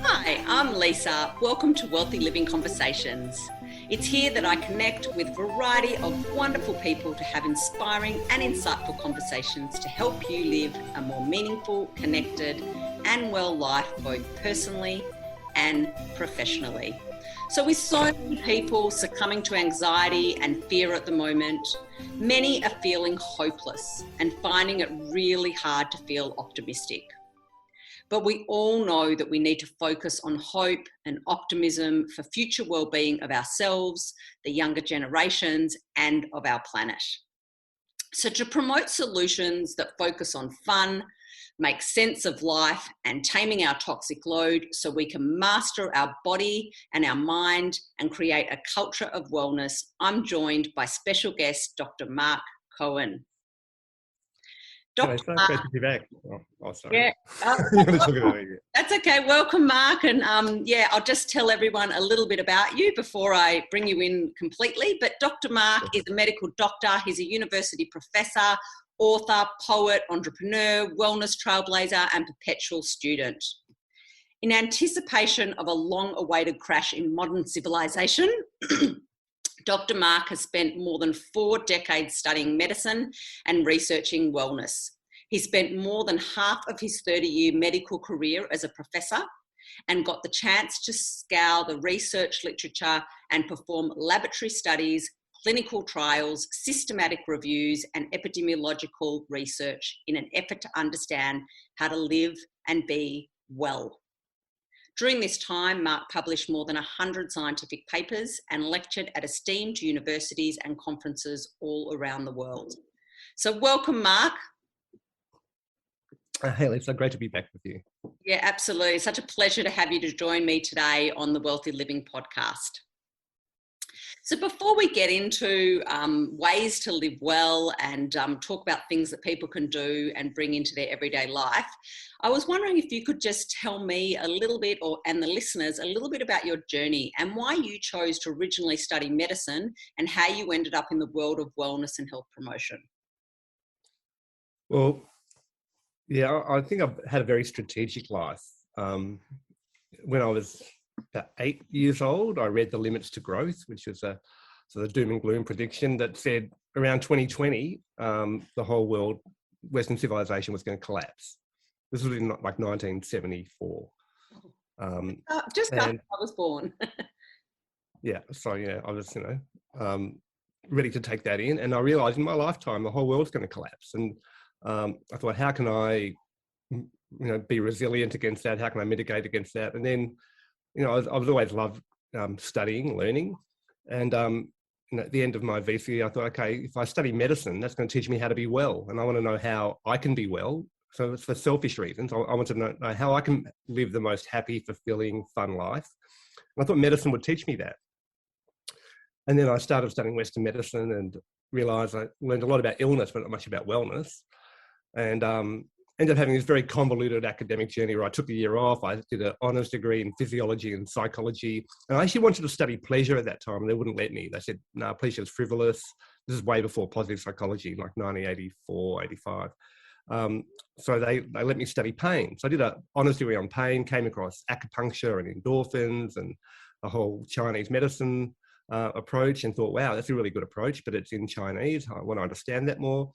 Hi, I'm Lisa. Welcome to Wellthy Living Conversations. It's here that I connect with a variety of wonderful people to have inspiring and insightful conversations to help you live a more meaningful, connected, and well life, both personally and professionally. So with so many people succumbing to anxiety and fear at the moment, many are feeling hopeless and finding it really hard to feel optimistic. But we all know that we need to focus on hope and optimism for future well-being of ourselves, the younger generations, and of our planet. So to promote solutions that focus on fun, make sense of life, and taming our toxic load so we can master our body and our mind and create a culture of wellness, I'm joined by special guest, Dr. Marc Cohen. It's so great to be back. Sorry. Yeah. That's okay. Welcome, Marc. And I'll just tell everyone a little bit about you before I bring you in completely. But Dr. Marc is a medical doctor. He's a university professor, author, poet, entrepreneur, wellness trailblazer, and perpetual student. In anticipation of a long-awaited crash in modern civilization, Dr. Marc has spent more than 4 decades studying medicine and researching wellness. He spent more than half of his 30-year medical career as a professor and got the chance to scour the research literature and perform laboratory studies, clinical trials, systematic reviews, and epidemiological research in an effort to understand how to live and be well. During this time, Marc published more than 100 scientific papers and lectured at esteemed universities and conferences all around the world. So welcome, Marc. Hey, Lisa, great to be back with you. Yeah, absolutely. Such a pleasure to have you to join me today on the Wellthy Living podcast. So before we get into ways to live well and talk about things that people can do and bring into their everyday life, I was wondering if you could just tell me a little bit, and the listeners, a little bit about your journey and why you chose to originally study medicine and how you ended up in the world of wellness and health promotion. Well, yeah, I think I've had a very strategic life. When I was about 8 years old, I read The Limits to Growth, which was a sort of doom and gloom prediction that said around 2020, the whole world, Western civilization was going to collapse. This was in like 1974. Just after I was born. I was, ready to take that in. And I realized in my lifetime, the whole world's going to collapse. And I thought, how can I, be resilient against that? How can I mitigate against that? And then, I've always loved studying, learning. And at the end of my VC, I thought, okay, if I study medicine, that's going to teach me how to be well. And I want to know how I can be well. So it's for selfish reasons. I want to know how I can live the most happy, fulfilling, fun life. And I thought medicine would teach me that. And then I started studying Western medicine and realized I learned a lot about illness, but not much about wellness. And ended up having this very convoluted academic journey where I took a year off. I did an honours degree in physiology and psychology. And I actually wanted to study pleasure at that time, and they wouldn't let me. They said, no, pleasure is frivolous. This is way before positive psychology, like 1984, 85. So they let me study pain. So I did an honours degree on pain, came across acupuncture and endorphins and a whole Chinese medicine approach, and thought, wow, that's a really good approach, but it's in Chinese. I want to understand that more.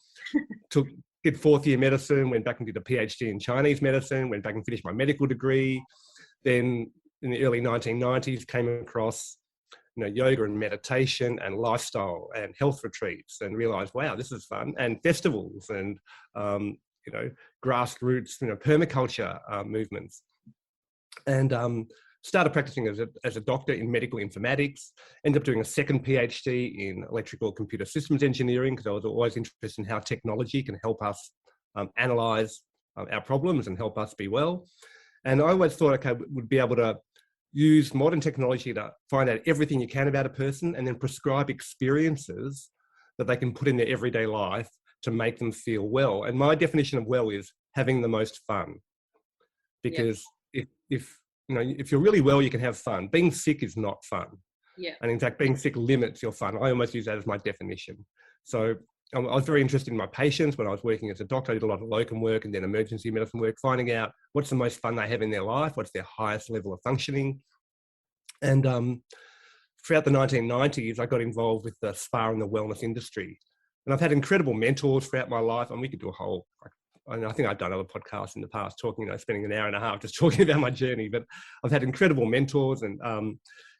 Did 4th year medicine, went back and did a PhD in Chinese medicine, went back and finished my medical degree. Then in the early 1990s, came across yoga and meditation and lifestyle and health retreats, and realized, wow, this is fun. And festivals and, grassroots, permaculture movements. And started practicing as a doctor in medical informatics, ended up doing a second PhD in electrical computer systems engineering, because I was always interested in how technology can help us analyze our problems and help us be well. And I always thought, okay, we'd be able to use modern technology to find out everything you can about a person and then prescribe experiences that they can put in their everyday life to make them feel well. And my definition of well is having the most fun. Because if you're really well, you can have fun. Being sick is not fun. Yeah. And in fact, being sick limits your fun. I almost use that as my definition. So I was very interested in my patients when I was working as a doctor. I did a lot of locum work and then emergency medicine work, finding out what's the most fun they have in their life, what's their highest level of functioning. And throughout the 1990s, I got involved with the spa and the wellness industry. And I've had incredible mentors throughout my life. And we could do a whole, I think I've done other podcasts in the past talking, spending an hour and a half just talking about my journey. But I've had incredible mentors and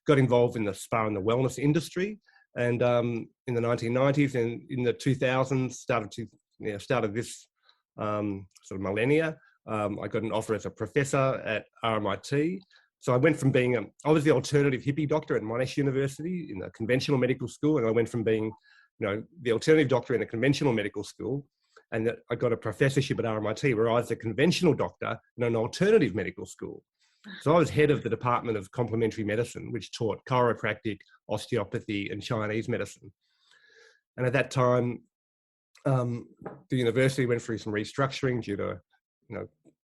got involved in the spa and the wellness industry. And in the 1990s and in the 2000s, started this sort of millennia. I got an offer as a professor at RMIT. So I went from being, I was the alternative hippie doctor at Monash University in a conventional medical school. And I went from being, the alternative doctor in a conventional medical school. And I got a professorship at RMIT where I was a conventional doctor in an alternative medical school. So I was head of the Department of Complementary Medicine, which taught chiropractic, osteopathy, and Chinese medicine. And at that time, the university went through some restructuring due to,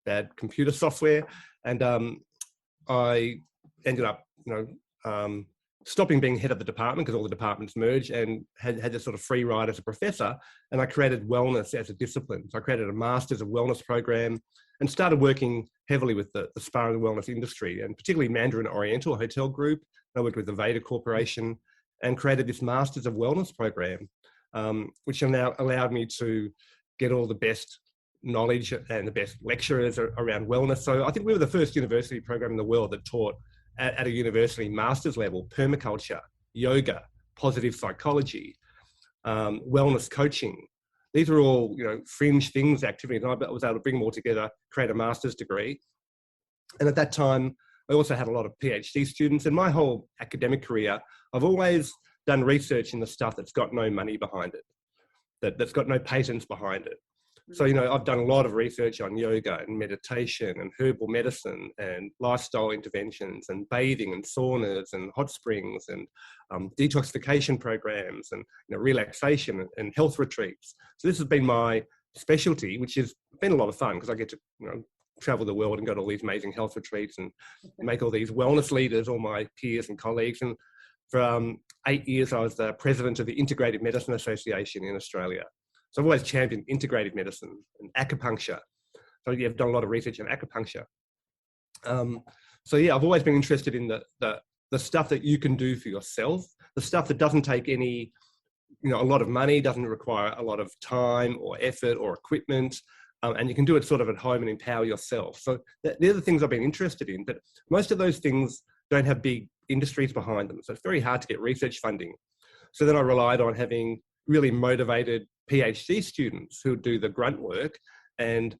bad computer software. And I ended up, stopping being head of the department because all the departments merged, and had this sort of free ride as a professor. And I created wellness as a discipline. So I created a Masters of Wellness program and started working heavily with the spa and wellness industry, and particularly Mandarin Oriental Hotel Group. I worked with the Veda Corporation and created this Masters of Wellness program, which now allowed me to get all the best knowledge and the best lecturers around wellness. So I think we were the first university program in the world that taught at a university master's level permaculture, yoga, positive psychology, wellness coaching. These are all, fringe things, activities. And I was able to bring them all together, create a master's degree. And at that time, I also had a lot of PhD students. And my whole academic career, I've always done research in the stuff that's got no money behind it, that's got no patents behind it. So, I've done a lot of research on yoga and meditation and herbal medicine and lifestyle interventions and bathing and saunas and hot springs and detoxification programs and relaxation and health retreats. So this has been my specialty, which has been a lot of fun because I get to travel the world and go to all these amazing health retreats and make all these wellness leaders, all my peers and colleagues. And for 8 years, I was the president of the Integrative Medicine Association in Australia. So I've always championed integrative medicine and acupuncture. So I've done a lot of research on acupuncture. I've always been interested in the stuff that you can do for yourself, the stuff that doesn't take any, a lot of money, doesn't require a lot of time or effort or equipment, and you can do it sort of at home and empower yourself. So they're the things I've been interested in, but most of those things don't have big industries behind them. So it's very hard to get research funding. So then I relied on having really motivated PhD students who do the grunt work, and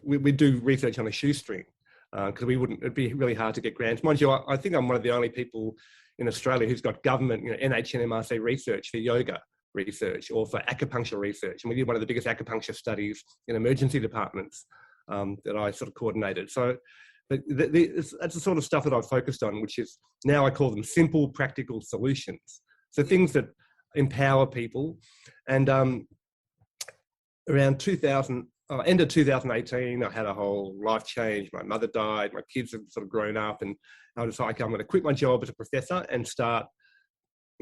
we do research on a shoestring because it'd be really hard to get grants. Mind you, I think I'm one of the only people in Australia who's got government, NHMRC research for yoga research or for acupuncture research, and we did one of the biggest acupuncture studies in emergency departments that I sort of coordinated. So that's the sort of stuff that I've focused on, which is now I call them simple, practical solutions. So things that empower people. And around end of 2018, I had a whole life change. My mother died, my kids have sort of grown up, and I was like, I'm going to quit my job as a professor and start,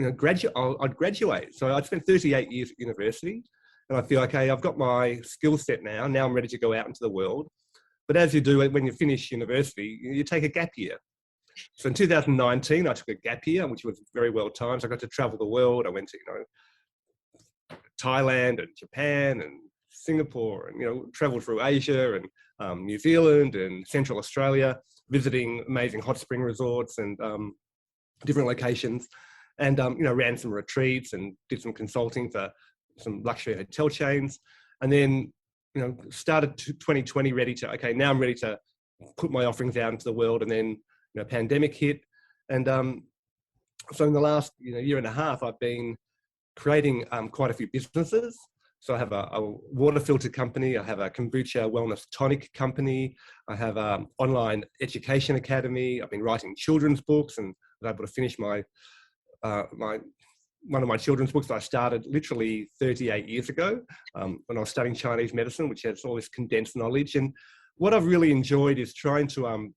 I'd graduate. So I'd spent 38 years at university, and I feel, okay, I've got my skill set now. Now I'm ready to go out into the world. But as you do when you finish university, you take a gap year. So in 2019, I took a gap year, which was very well timed. So I got to travel the world. I went to, Thailand and Japan and Singapore and, traveled through Asia and New Zealand and Central Australia, visiting amazing hot spring resorts and different locations. And, ran some retreats and did some consulting for some luxury hotel chains. And then, started 2020 now I'm ready to put my offerings out into the world. And then, pandemic hit. And so in the last year and a half, I've been creating quite a few businesses. So I have a water filter company. I have a kombucha wellness tonic company. I have an online education academy. I've been writing children's books and was able to finish one of my children's books that I started literally 38 years ago when I was studying Chinese medicine, which has all this condensed knowledge. And what I've really enjoyed is trying to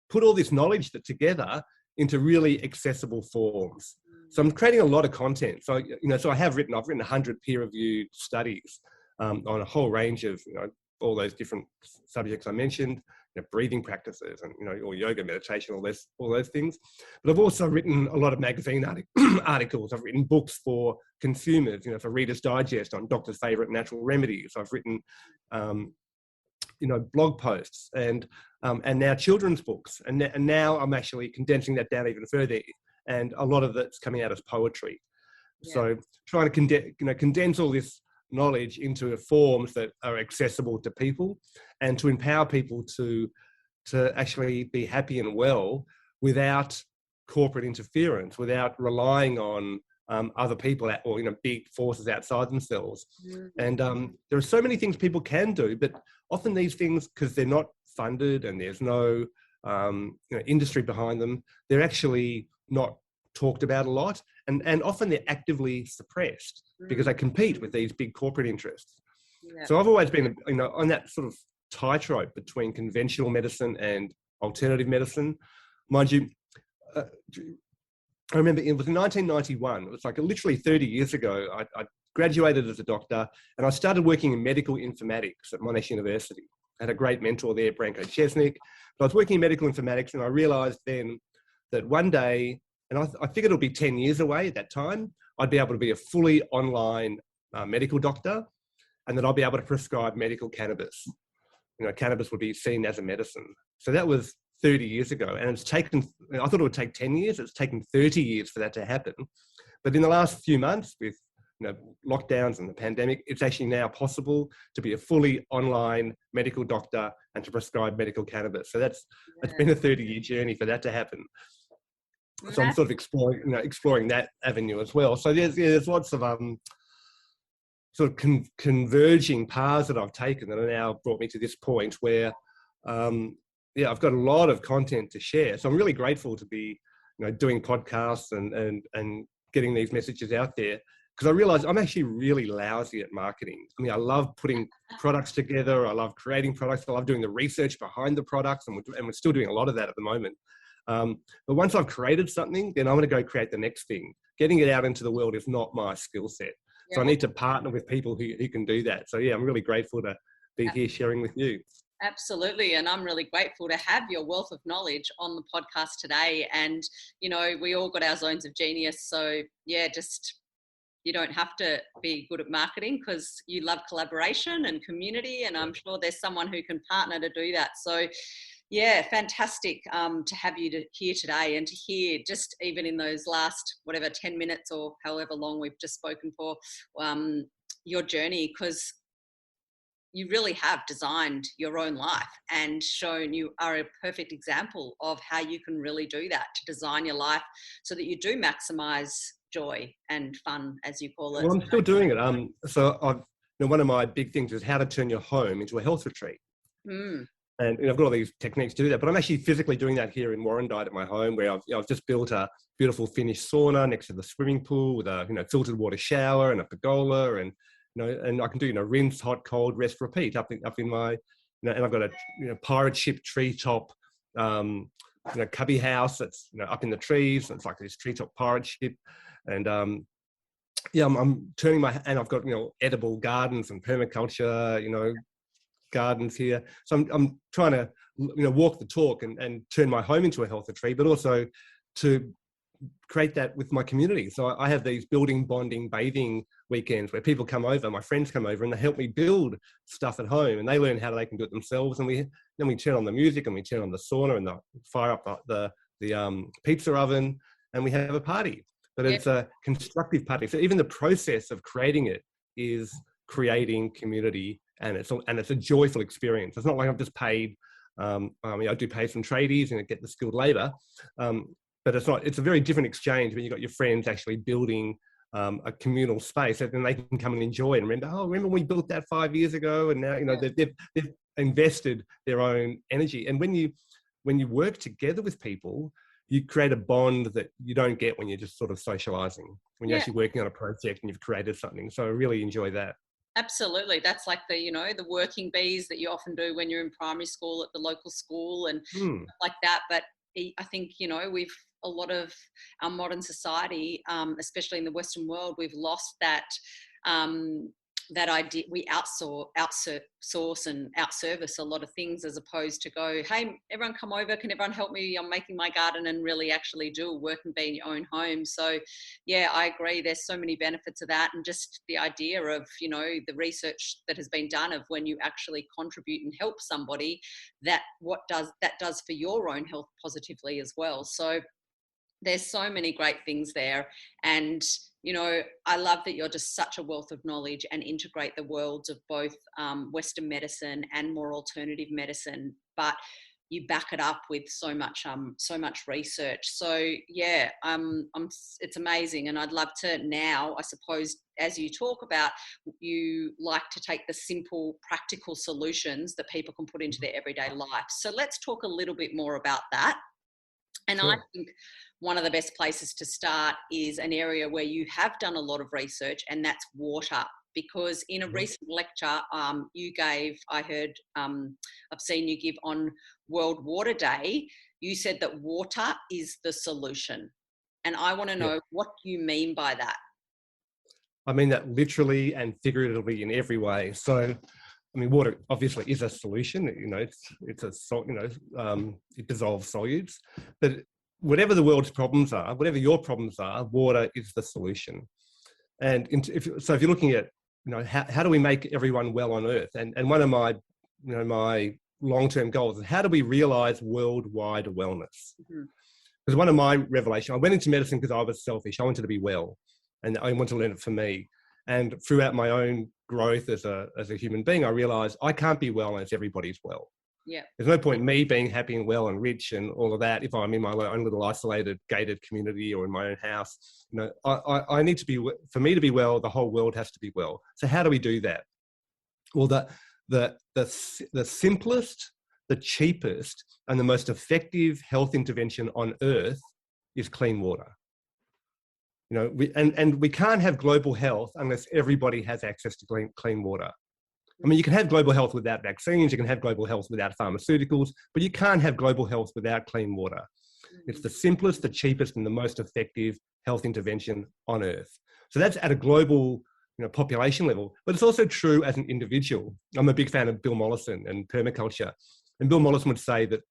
put all this knowledge together into really accessible forms. So I'm creating a lot of content. So, I've written 100 peer-reviewed studies on a whole range of, all those different subjects I mentioned, breathing practices and, or yoga, meditation, all those things. But I've also written a lot of magazine articles. I've written books for consumers, for Reader's Digest on doctors' favorite natural remedies. I've written, blog posts and now children's books. And now I'm actually condensing that down even further. And a lot of that's coming out as poetry. Yeah. So trying to condense all this knowledge into forms that are accessible to people and to empower people to actually be happy and well without corporate interference, without relying on other people or big forces outside themselves. Mm-hmm. And there are so many things people can do, but often these things, because they're not funded and there's no industry behind them, they're actually not talked about a lot, and often they're actively suppressed because they compete with these big corporate interests. Yeah. So I've always been on that sort of tightrope between conventional medicine and alternative medicine. Mind you, I remember it was in 1991. It was like literally 30 years ago. I graduated as a doctor and I started working in medical informatics at Monash University. I had a great mentor there, Branko Chesnik. But I was working in medical informatics and I realised then that one day, and I figured it'll be 10 years away at that time, I'd be able to be a fully online medical doctor and that I'll be able to prescribe medical cannabis. Cannabis would be seen as a medicine. So that was 30 years ago. And it's taken, I thought it would take 10 years. It's taken 30 years for that to happen. But in the last few months with lockdowns and the pandemic, it's actually now possible to be a fully online medical doctor and to prescribe medical cannabis. So it's been a 30-year journey for that to happen. So I'm sort of exploring that avenue as well. So there's lots of sort of converging paths that I've taken that are now brought me to this point where, I've got a lot of content to share. So I'm really grateful to be, doing podcasts and getting these messages out there, because I realize I'm actually really lousy at marketing. I mean, I love putting products together. I love creating products. I love doing the research behind the products, and we're still doing a lot of that at the moment. But once I've created something, then I'm going to go create the next thing. Getting it out into the world is not my skill set. So I need to partner with people who can do that. So I'm really grateful to be here sharing with you. Absolutely. And I'm really grateful to have your wealth of knowledge on the podcast today. And, we all got our zones of genius. So just, you don't have to be good at marketing because you love collaboration and community. And I'm sure there's someone who can partner to do that. So fantastic to have you here today and to hear just even in those last, 10 minutes or however long we've just spoken for, your journey, because you really have designed your own life and shown you are a perfect example of how you can really do that, to design your life so that you do maximize joy and fun, as you call it. Well, I'm still doing it. So one of my big things is how to turn your home into a health retreat. And I've got all these techniques to do that, but I'm actually physically doing that here in Warrandyte at my home, where I've just built a beautiful finished sauna next to the swimming pool with a filtered water shower and a pergola, and and I can do rinse, hot, cold, rest, repeat up in my and I've got a pirate ship treetop cubby house that's up in the trees. It's like this treetop pirate ship, and I'm turning and I've got edible gardens and permaculture gardens here. So I'm trying to walk the talk and turn my home into a health retreat, but also to create that with my community. So I have these building, bonding, bathing weekends where people come over, my friends come over, and they help me build stuff at home, and they learn how they can do it themselves. And then we turn on the music, and we turn on the sauna, and fire up the pizza oven, and we have a party. But it's a constructive party. So even the process of creating it is creating community, and it's a joyful experience. It's not like I've just paid. I do pay some tradies and get the skilled labour, but it's a very different exchange when you've got your friends actually building a communal space, and then they can come and enjoy and remember when we built that 5 years ago, and now they've invested their own energy. And when you work together with people, you create a bond that you don't get when you're just sort of socializing, when you're actually working on a project and you've created something. So I really enjoy that. Absolutely. That's like the working bees that you often do when you're in primary school at the local school and stuff like that. But I think, we've a lot of our modern society, especially in the Western world, we've lost that that idea. We outsource and outservice a lot of things, as opposed to go, hey, everyone come over, can everyone help me? I'm making my garden, and really actually do work and be in your own home. So yeah, I agree. There's so many benefits of that, and just the idea of, you know, the research that has been done of when you actually contribute and help somebody, that does for your own health positively as well. So there's so many great things there. And you know, I love that you're just such a wealth of knowledge and integrate the worlds of both Western medicine and more alternative medicine, but you back it up with so much research. So yeah, it's amazing. And I'd love to now, I suppose, as you talk about, you like to take the simple, practical solutions that people can put into their everyday life. So let's talk a little bit more about that. And sure. I think one of the best places to start is an area where you have done a lot of research, and that's water. Because in a recent lecture you gave, I heard, I've seen you give on World Water Day, you said that water is the solution. And I want to know what you mean by that. I mean that literally and figuratively in every way. So, I mean, water obviously is a solution. You know, it's a salt. You know, it dissolves solutes. But whatever the world's problems are, whatever your problems are, water is the solution. And if you're looking at, you know, how do we make everyone well on Earth? And one of my, you know, my long-term goals is how do we realize worldwide wellness? Because one of my revelations, I went into medicine because I was selfish. I wanted to be well, and I wanted to learn it for me. And throughout my own growth as a human being, I realized I can't be well unless everybody's well. Yeah. There's no point in me being happy and well and rich and all of that if I'm in my own little isolated, gated community or in my own house. You know, I need to be, for me to be well, the whole world has to be well. So how do we do that? Well, the simplest, the cheapest, and the most effective health intervention on Earth is clean water. You know, we can't have global health unless everybody has access to clean water. I mean, you can have global health without vaccines, you can have global health without pharmaceuticals, but you can't have global health without clean water. It's the simplest, the cheapest, and the most effective health intervention on Earth. So that's at a global, you know, population level, but it's also true as an individual. I'm a big fan of Bill Mollison and permaculture. And Bill Mollison would say that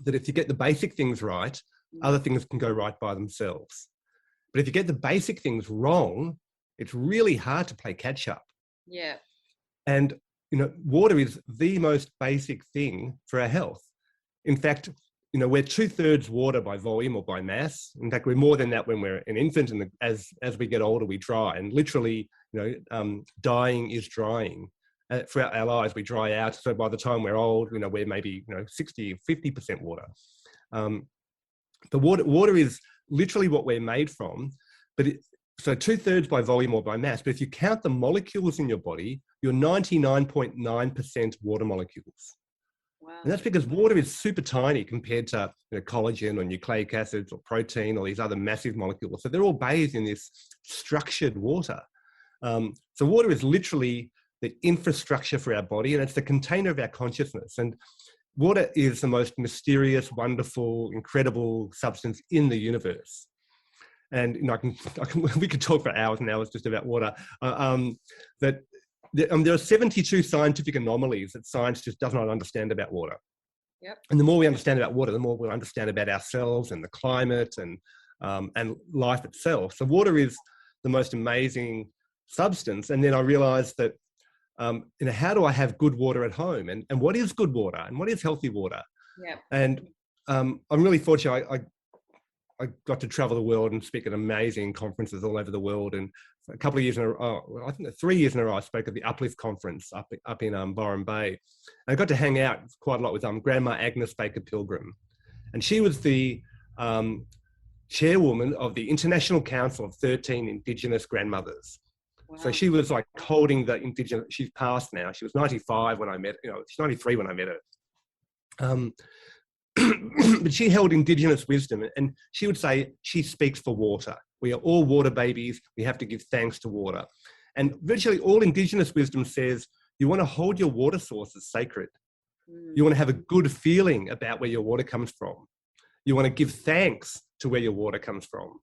if you get the basic things right, other things can go right by themselves. But if you get the basic things wrong, it's really hard to play catch up. Yeah. And, you know, water is the most basic thing for our health. In fact, you know, we're 2/3 water by volume or by mass. In fact, we're more than that when we're an infant, and as we get older, we dry. And literally, you know, dying is drying. Throughout our lives, we dry out. So by the time we're old, you know, we're maybe, you know, 60, 50% water. The water is literally what we're made from, but so 2/3 by volume or by mass. But if you count the molecules in your body, you're 99.9% water molecules. Wow. And that's because water is super tiny compared to, you know, collagen or nucleic acids or protein or these other massive molecules. So they're all bathed in this structured water. So water is literally the infrastructure for our body, and it's the container of our consciousness. And water is the most mysterious, wonderful, incredible substance in the universe. And, you know, we could talk for hours and hours just about water. There are 72 scientific anomalies that science just does not understand about water. Yep. And the more we understand about water, the more we'll understand about ourselves and the climate and life itself. So water is the most amazing substance. And then I realized that, you know, how do I have good water at home? And what is good water? And what is healthy water? Yeah. And I'm really fortunate. I got to travel the world and speak at amazing conferences all over the world. And a couple of years in a row, I think 3 years in a row, I spoke at the Uplift conference up in Byron Bay. And I got to hang out quite a lot with Grandma Agnes Baker Pilgrim. And she was the chairwoman of the International Council of 13 Indigenous Grandmothers. Wow. So she was like holding the Indigenous, she's passed now. She was 95 when I met, you know, she's 93 when I met her. But she held Indigenous wisdom, and she would say she speaks for water. We are all water babies. We have to give thanks to water. And virtually all Indigenous wisdom says you want to hold your water sources sacred. You want to have a good feeling about where your water comes from. You want to give thanks to where your water comes from,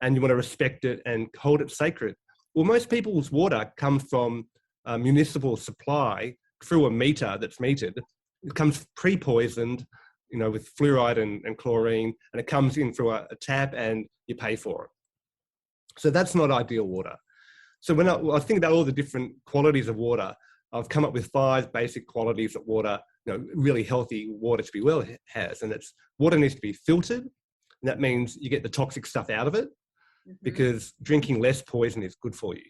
and you want to respect it and hold it sacred. Well, most people's water comes from a municipal supply through a meter that's metered. It comes pre-poisoned, you know, with fluoride and chlorine, and it comes in through a tap and you pay for it. So that's not ideal water. So when I think about all the different qualities of water, I've come up with 5 basic qualities that water, you know, really healthy water to be well has. And it's water needs to be filtered. And that means you get the toxic stuff out of it, because drinking less poison is good for you.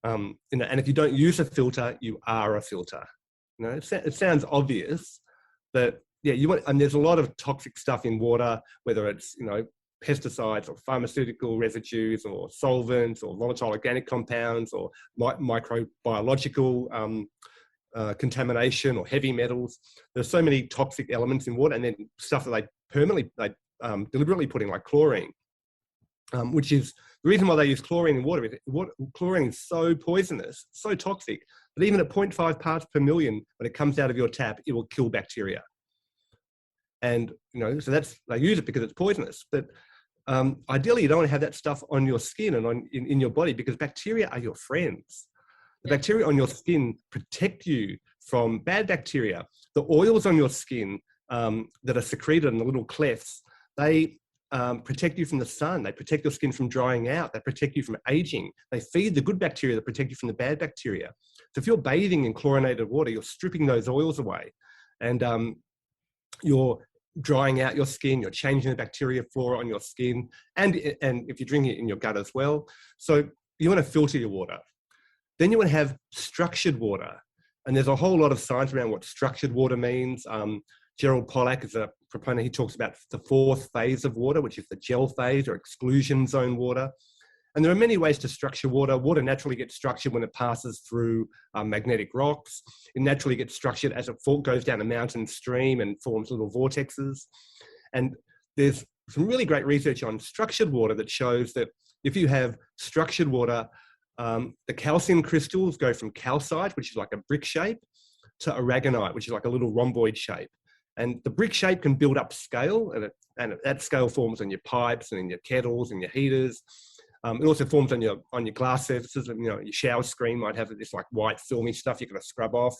You know, and if you don't use a filter, you are a filter. You know, it sounds obvious, but yeah, and there's a lot of toxic stuff in water, whether it's, you know, pesticides or pharmaceutical residues or solvents or volatile organic compounds or microbiological contamination or heavy metals. There's so many toxic elements in water, and then stuff that they deliberately put in, like chlorine, which is the reason why they use chlorine in water. Chlorine is so poisonous, so toxic, that even at 0.5 parts per million, when it comes out of your tap, it will kill bacteria. And, you know, so they use it because it's poisonous. But ideally, you don't want to have that stuff on your skin and in your body, because bacteria are your friends. The bacteria on your skin protect you from bad bacteria. The oils on your skin that are secreted in the little clefts, they protect you from the sun. They protect your skin from drying out. They protect you from aging. They feed the good bacteria that protect you from the bad bacteria. So if you're bathing in chlorinated water, you're stripping those oils away. And you're drying out your skin, you're changing the bacteria flora on your skin, and if you're drinking it in your gut as well. So you want to filter your water. Then you want to have structured water. And there's a whole lot of science around what structured water means. Gerald Pollack is a proponent. He talks about the 4th phase of water, which is the gel phase or exclusion zone water. And there are many ways to structure water. Water naturally gets structured when it passes through magnetic rocks. It naturally gets structured as it goes down a mountain stream and forms little vortexes. And there's some really great research on structured water that shows that if you have structured water, the calcium crystals go from calcite, which is like a brick shape, to aragonite, which is like a little rhomboid shape. And the brick shape can build up scale, and that scale forms on your pipes and in your kettles and your heaters. It also forms on your glass surfaces. You know, your shower screen might have this like white filmy stuff you've got to scrub off.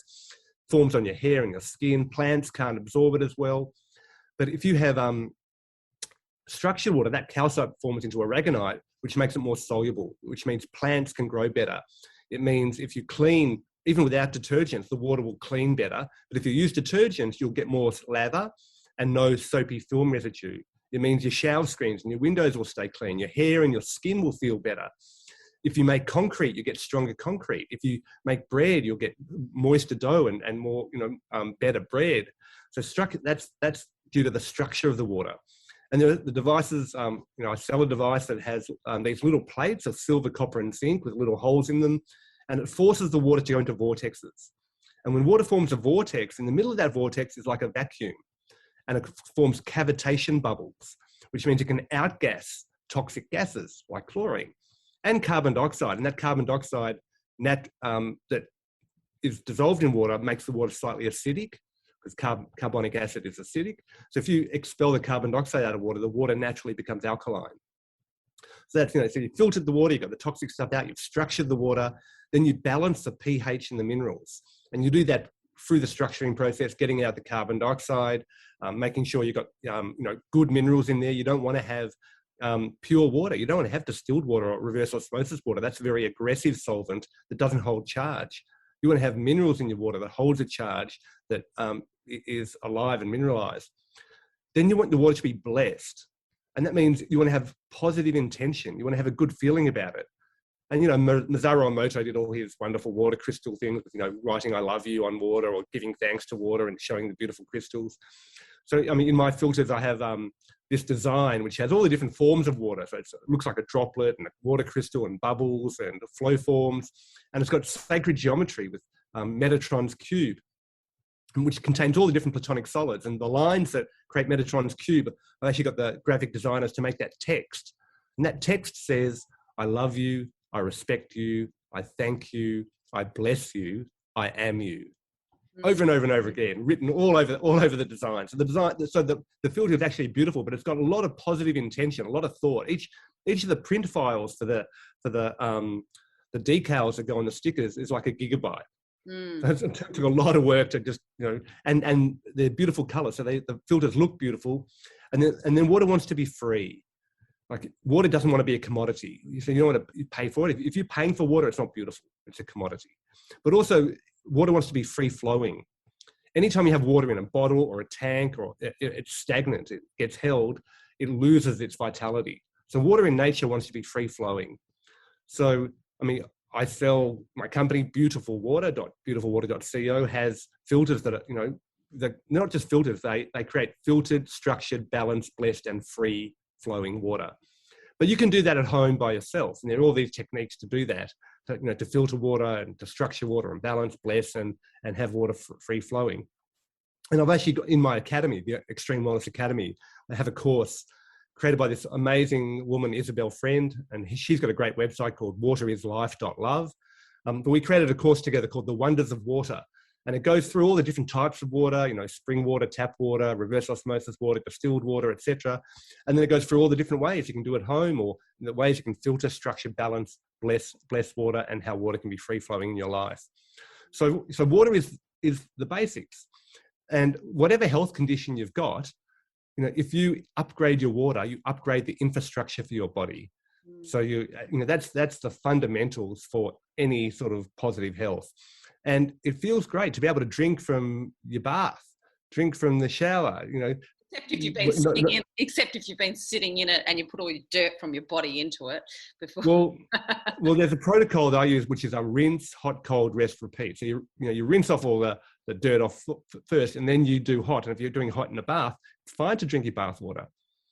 Forms on your hair and your skin. Plants can't absorb it as well. But if you have structured water, that calcite forms into aragonite, which makes it more soluble, which means plants can grow better. It means if you clean, even without detergents, the water will clean better. But if you use detergents, you'll get more lather and no soapy film residue. It means your shower screens and your windows will stay clean. Your hair and your skin will feel better. If you make concrete, you get stronger concrete. If you make bread, you'll get moister dough and more, better bread. So that's due to the structure of the water. And the devices, I sell a device that has these little plates of silver, copper, and zinc with little holes in them, and it forces the water to go into vortexes. And when water forms a vortex, in the middle of that vortex is like a vacuum, and it forms cavitation bubbles, which means it can outgas toxic gases like chlorine and carbon dioxide. And that carbon dioxide that is dissolved in water makes the water slightly acidic, because carbonic acid is acidic. So if you expel the carbon dioxide out of water, the water naturally becomes alkaline. So that's, so you filtered the water, you've got the toxic stuff out, you've structured the water, then you balance the pH and the minerals. And you do that through the structuring process, getting out the carbon dioxide, making sure you've got good minerals in there. You don't want to have pure water. You don't want to have distilled water or reverse osmosis water. That's a very aggressive solvent that doesn't hold charge. You want to have minerals in your water that holds a charge, that is alive and mineralized. Then you want the water to be blessed. And that means you want to have positive intention. You want to have a good feeling about it. And, Masaru Emoto did all his wonderful water crystal things with, writing I love you on water or giving thanks to water and showing the beautiful crystals. So, in my filters, I have this design which has all the different forms of water. So it looks like a droplet and a water crystal and bubbles and flow forms. And it's got sacred geometry with Metatron's cube, which contains all the different platonic solids. And the lines that create Metatron's cube, I've actually got the graphic designers to make that text. And that text says, I love you, I respect you, I thank you, I bless you, I am you. over and over and over again, written all over the design. So the filter is actually beautiful, but it's got a lot of positive intention, a lot of thought. Each of the print files for the decals that go on the stickers is like a gigabyte. So it took a lot of work to just, and they're beautiful colors. So the filters look beautiful. And then water wants to be free. Like water doesn't want to be a commodity. So you don't want to pay for it. If you're paying for water, it's not beautiful. It's a commodity. But also water wants to be free flowing. Anytime you have water in a bottle or a tank, or it's stagnant, it gets held, it loses its vitality. So water in nature wants to be free flowing. So, I mean, I sell my company, beautifulwater.co, has filters that are, they're not just filters, they create filtered, structured, balanced, blessed, and free flowing water. But you can do that at home by yourself. And there are all these techniques to do that, to filter water and to structure water and balance, bless, and have water free flowing. And I've actually got in my academy, the Extreme Wellness Academy, I have a course created by this amazing woman, Isabel Friend, and she's got a great website called waterislife.love. But we created a course together called The Wonders of Water. And it goes through all the different types of water, spring water, tap water, reverse osmosis water, distilled water, etc. And then it goes through all the different ways you can do at home, or the ways you can filter, structure, balance, bless water, and how water can be free flowing in your life. So water is the basics. And whatever health condition you've got, if you upgrade your water, you upgrade the infrastructure for your body. So that's the fundamentals for any sort of positive health. And it feels great to be able to drink from your bath, drink from the shower, Except if you've been sitting in it and you put all your dirt from your body into it before. Well, there's a protocol that I use, which is a rinse, hot, cold, rest, repeat. So you rinse off all the dirt off first, and then you do hot. And if you're doing hot in a bath, it's fine to drink your bath water.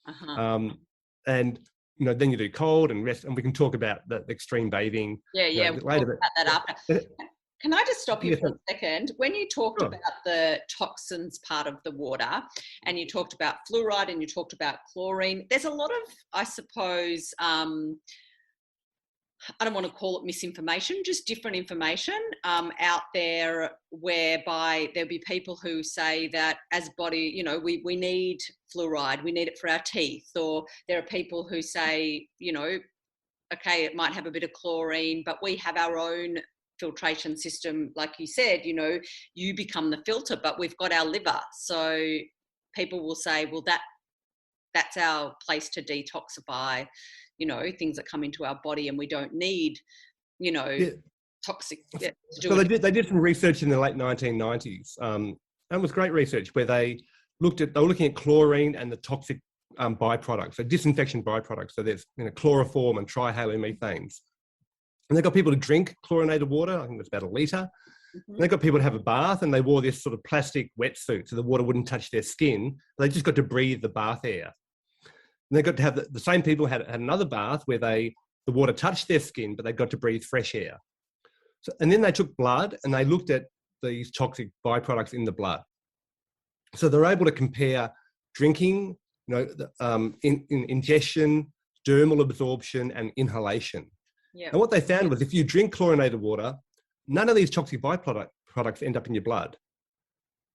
And then you do cold and rest, and we can talk about the extreme bathing. We'll talk about that after. Can I just stop you for a second? When you talked about the toxins part of the water, and you talked about fluoride and you talked about chlorine, there's a lot of, I suppose, I don't want to call it misinformation, just different information out there, whereby there'll be people who say that as body, we need fluoride, we need it for our teeth. Or there are people who say, okay, it might have a bit of chlorine, but we have our own filtration system. Like you said, you become the filter, but we've got our liver. So people will say, well, that's our place to detoxify, things that come into our body, and we don't need, toxic. So they did some research in the late 1990s. And it was great research where they were looking at chlorine and the toxic byproducts, so disinfection byproducts. So there's chloroform and trihalomethanes. And they got people to drink chlorinated water. I think it's about 1 litre. And they got people to have a bath, and they wore this sort of plastic wetsuit so the water wouldn't touch their skin. They just got to breathe the bath air. And they got to have the same people had another bath where the water touched their skin, but they got to breathe fresh air. So, and then they took blood and they looked at these toxic byproducts in the blood. So they're able to compare drinking, ingestion, dermal absorption, and inhalation. Yeah. And what they found was if you drink chlorinated water, none of these toxic byproducts end up in your blood.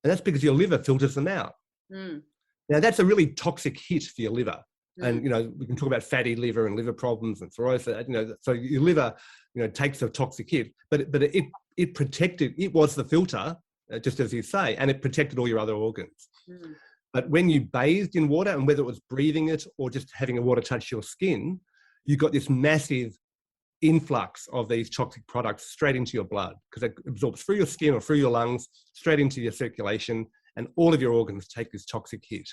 And that's because your liver filters them out. Now, that's a really toxic hit for your liver. And, we can talk about fatty liver and liver problems and cirrhosis, so your liver, takes a toxic hit, but it protected, it was the filter, just as you say, and it protected all your other organs. But when you bathed in water, and whether it was breathing it or just having the water touch your skin, you got this massive influx of these toxic products straight into your blood, because it absorbs through your skin or through your lungs, straight into your circulation, and all of your organs take this toxic hit.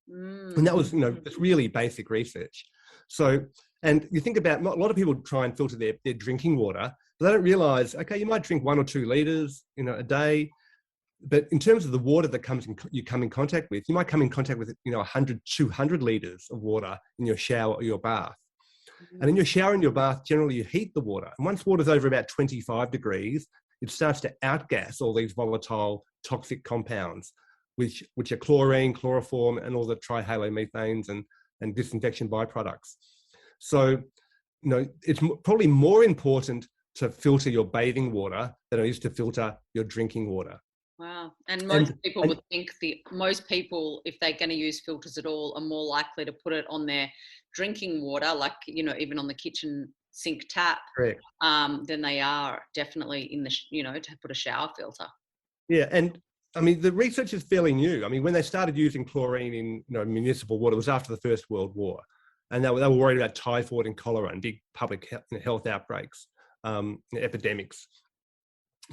And that was, it's really basic research. So, and you think about, a lot of people try and filter their drinking water, but they don't realize, okay, you might drink 1 or 2 litres, a day. But in terms of the water that you come in contact with, you might come in contact with, 100, 200 litres of water in your shower or your bath. And in your shower and your bath, generally you heat the water. And once water's over about 25 degrees, it starts to outgas all these volatile toxic compounds, which are chlorine, chloroform, and all the trihalomethanes and disinfection byproducts. So, it's probably more important to filter your bathing water than it is to filter your drinking water. Wow. And And, most people would think most people, if they're going to use filters at all, are more likely to put it on their drinking water, like, you know, even on the kitchen sink tap, correct. than they are definitely in the, you know, to put a shower filter. Yeah, and I mean, the research is fairly new. I mean, when they started using chlorine in, you know, municipal water, it was after the First World War. And they were worried about typhoid and cholera and big public health outbreaks, epidemics.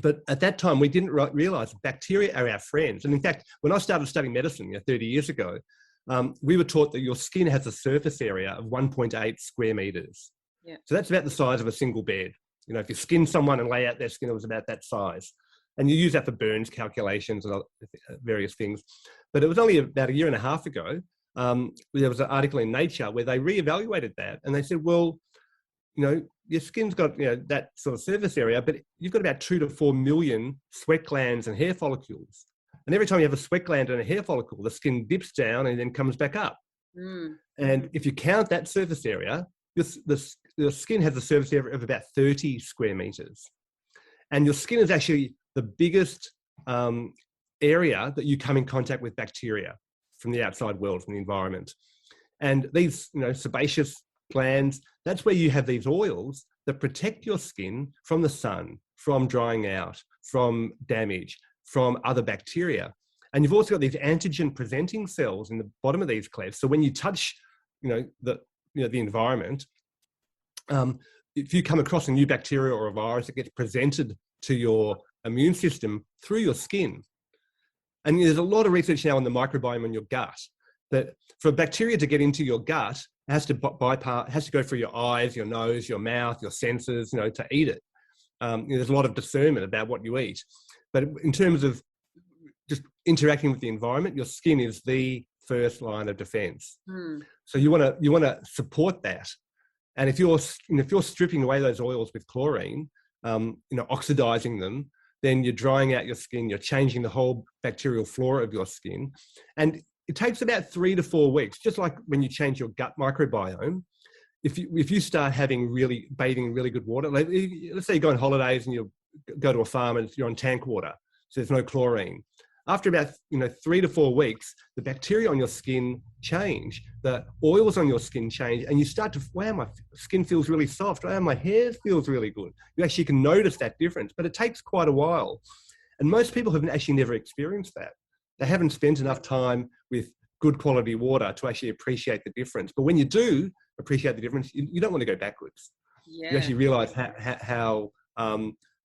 But at that time, we didn't realize bacteria are our friends. And in fact, when I started studying medicine 30 years ago, we were taught that your skin has a surface area of 1.8 square meters. Yeah. So that's about the size of a single bed. You know, if you skin someone and lay out their skin, it was about that size. And you use that for burns calculations and various things. But it was only about a year and a half ago, there was an article in Nature where they reevaluated that. And they said, well, you know, your skin's got, you know, that sort of surface area, but you've got about 2 to 4 million sweat glands and hair follicles. And every time you have a sweat gland and a hair follicle, the skin dips down and then comes back up. And if you count that surface area, your skin has a surface area of about 30 square meters. And your skin is actually the biggest area that you come in contact with bacteria from the outside world, from the environment. And these, you know, sebaceous glands, that's where you have these oils that protect your skin from the sun, from drying out, from damage, from other bacteria. And you've also got these antigen presenting cells in the bottom of these clefts. So when you touch, the environment, if you come across a new bacteria or a virus, it gets presented to your immune system through your skin. And there's a lot of research now on the microbiome in your gut, that for bacteria to get into your gut, it has to bypass, it has to go through your eyes, your nose, your mouth, your senses, to eat it. There's a lot of discernment about what you eat. But in terms of just interacting with the environment, your skin is the first line of defense. So you want to support that. And if you're stripping away those oils with chlorine, oxidizing them, then you're drying out your skin, you're changing the whole bacterial flora of your skin. And it takes about 3 to 4 weeks, just like when you change your gut microbiome. If you start bathing in really good water, let's say you go on holidays and you go to a farm and you're on tank water, so there's no chlorine. After about 3 to 4 weeks, the bacteria on your skin change, the oils on your skin change, and you start to, wow, my skin feels really soft, wow, my hair feels really good. You actually can notice that difference, but it takes quite a while. And most people have actually never experienced that. They haven't spent enough time with good quality water to actually appreciate the difference. But when you do appreciate the difference, you don't want to go backwards. Yeah. You actually realize how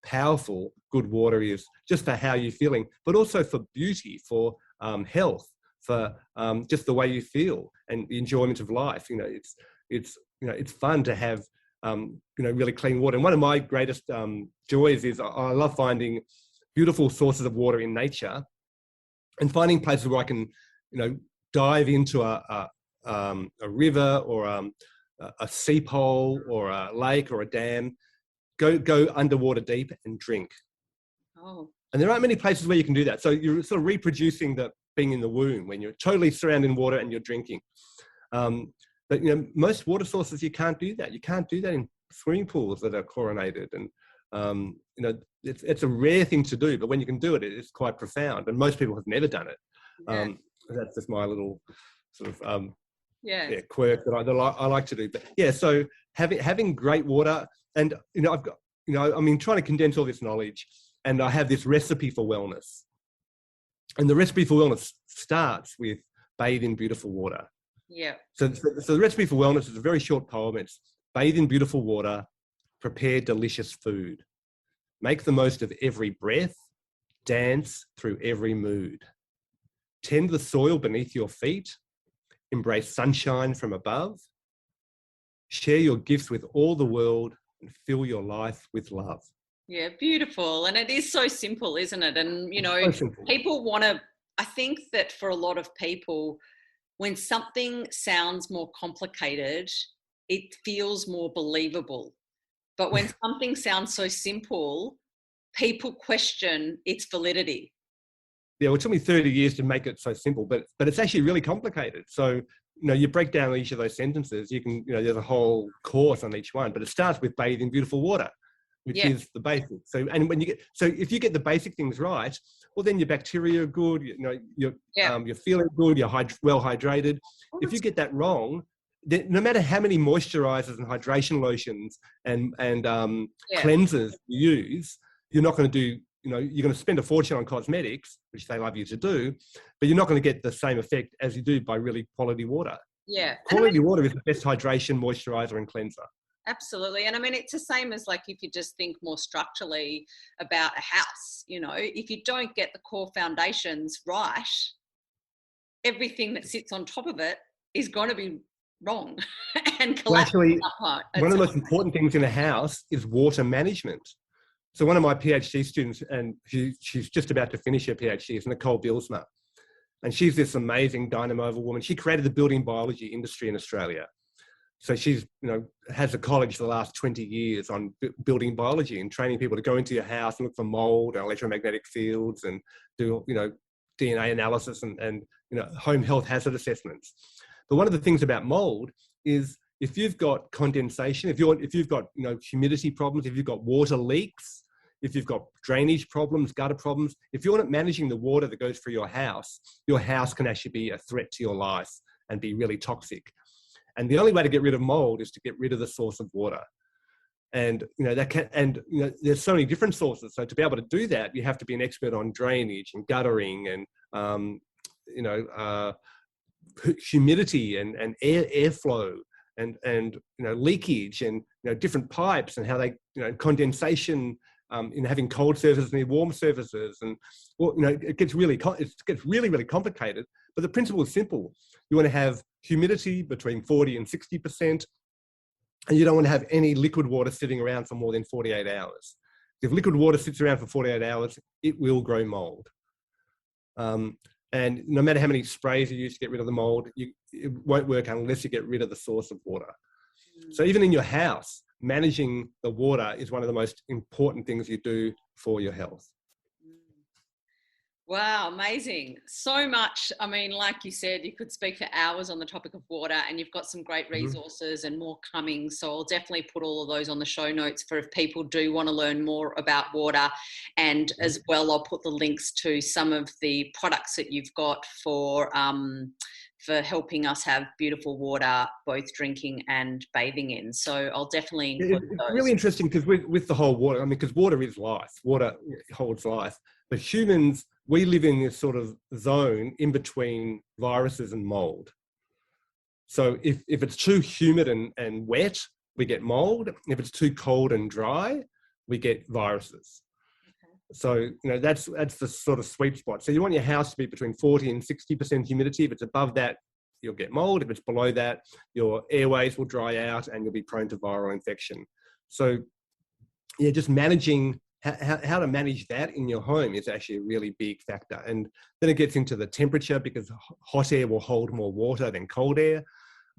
powerful good water is, just for how you're feeling, but also for beauty, for health, for just the way you feel and the enjoyment of life. It's fun to have really clean water. And one of my greatest joys is I love finding beautiful sources of water in nature, and finding places where I can dive into a river or a seep hole or a lake or a dam. Go underwater deep and drink. Oh. And there aren't many places where you can do that. So you're sort of reproducing the being in the womb when you're totally surrounded in water and you're drinking. But most water sources, you can't do that. You can't do that in swimming pools that are chlorinated. And it's a rare thing to do, but when you can do it, it's quite profound. And most people have never done it. Yeah. That's just my little sort of quirk that I like to do. But yeah, so having great water. And, I've got, trying to condense all this knowledge, and I have this recipe for wellness. And the recipe for wellness starts with bathe in beautiful water. Yeah. So the recipe for wellness is a very short poem. It's bathe in beautiful water, prepare delicious food, make the most of every breath, dance through every mood, tend the soil beneath your feet, embrace sunshine from above, share your gifts with all the world, and fill your life with love. Yeah, beautiful. And it is so simple, isn't it? And, people want to, I think that for a lot of people, when something sounds more complicated, it feels more believable. But when something sounds so simple, people question its validity. Yeah, well, it took me 30 years to make it so simple, but it's actually really complicated. So, you break down each of those sentences, you can, there's a whole course on each one, but it starts with bathe in beautiful water. which is the basics. So, and when you get, so if you get the basic things right, well, then your bacteria are good. You know, you're feeling good. You're well hydrated. If you get that wrong, then no matter how many moisturizers and hydration lotions and cleansers you use, you're not going to do. You know, you're going to spend a fortune on cosmetics, which they love you to do, but you're not going to get the same effect as you do by really quality water. Yeah. Quality water is the best hydration, moisturizer, and cleanser. Absolutely. And I mean, it's the same as like if you just think more structurally about a house, you know, if you don't get the core foundations right, everything that sits on top of it is going to be wrong and collapse. Well, actually, one of the most important things in a house is water management. So one of my PhD students, and she's just about to finish her PhD, is Nicole Bilsma. And she's this amazing dynamo of a woman. She created the building biology industry in Australia. So she's, you know, has a college for the last 20 years on building biology and training people to go into your house and look for mold and electromagnetic fields and do, you know, DNA analysis and you know, home health hazard assessments. But one of the things about mold is if you've got condensation, if you've got, you know, humidity problems, if you've got water leaks, if you've got drainage problems, gutter problems, if you're not managing the water that goes through your house can actually be a threat to your life and be really toxic. And the only way to get rid of mold is to get rid of the source of water. And, you know, there's so many different sources. So to be able to do that, you have to be an expert on drainage and guttering and, humidity and airflow and, you know, leakage and, you know, different pipes and how they, you know, condensation, in having cold surfaces and warm surfaces. And, well, you know, it gets really complicated, but the principle is simple. You want to have humidity between 40 and 60%, and you don't want to have any liquid water sitting around for more than 48 hours. If liquid water sits around for 48 hours, it will grow mold. And no matter how many sprays you use to get rid of the mold, it won't work unless you get rid of the source of water. So even in your house, managing the water is one of the most important things you do for your health. Wow, amazing. So much. I mean, like you said, you could speak for hours on the topic of water, and you've got some great resources and more coming. So I'll definitely put all of those on the show notes for if people do want to learn more about water. And as well, I'll put the links to some of the products that you've got for helping us have beautiful water, both drinking and bathing in. So I'll definitely include those. It's really interesting because with the whole water, I mean, because water is life. Water holds life. But humans, we live in this sort of zone in between viruses and mold. So if it's too humid and wet, we get mold. If it's too cold and dry, we get viruses. So, you know, that's the sort of sweet spot. So you want your house to be between 40 and 60% humidity. If it's above that, you'll get mold. If it's below that, your airways will dry out and you'll be prone to viral infection. So, yeah, just managing how to manage that in your home is actually a really big factor. And then it gets into the temperature, because hot air will hold more water than cold air.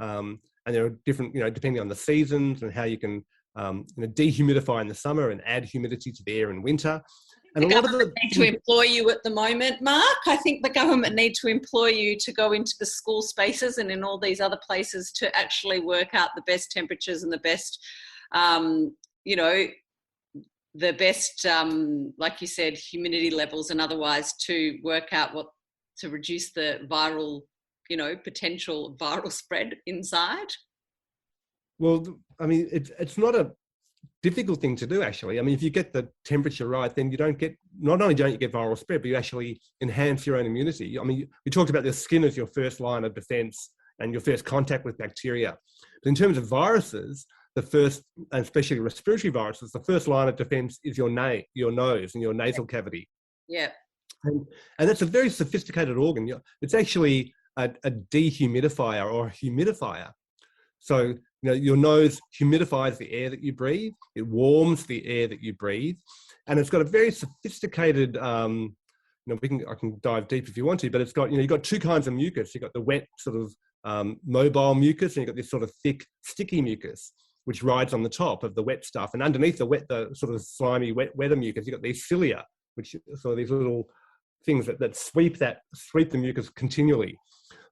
And there are different, you know, depending on the seasons and how you can dehumidify in the summer and add humidity to the air in winter. And the government need to employ you at the moment, Mark. I think the government need to employ you to go into the school spaces and in all these other places to actually work out the best temperatures and the best, the best, like you said, humidity levels and otherwise, to work out to reduce the viral, potential viral spread inside. Well, I mean, it's not a difficult thing to do, actually. I mean, if you get the temperature right, then not only don't you get viral spread, but you actually enhance your own immunity. I mean, we talked about the skin as your first line of defense and your first contact with bacteria. But in terms of viruses, the first, and especially respiratory viruses, the first line of defense is your nose and your nasal cavity. Yeah. And that's a very sophisticated organ. It's actually a dehumidifier or a humidifier. So, your nose humidifies the air that you breathe. It warms the air that you breathe. And it's got a very sophisticated, I can dive deep if you want to, but it's got, you've got two kinds of mucus. You've got the wet sort of mobile mucus, and you've got this sort of thick, sticky mucus, which rides on the top of the wet stuff. And underneath the sort of slimy, wetter mucus, you've got these cilia, which are sort of these little things that sweep the mucus continually.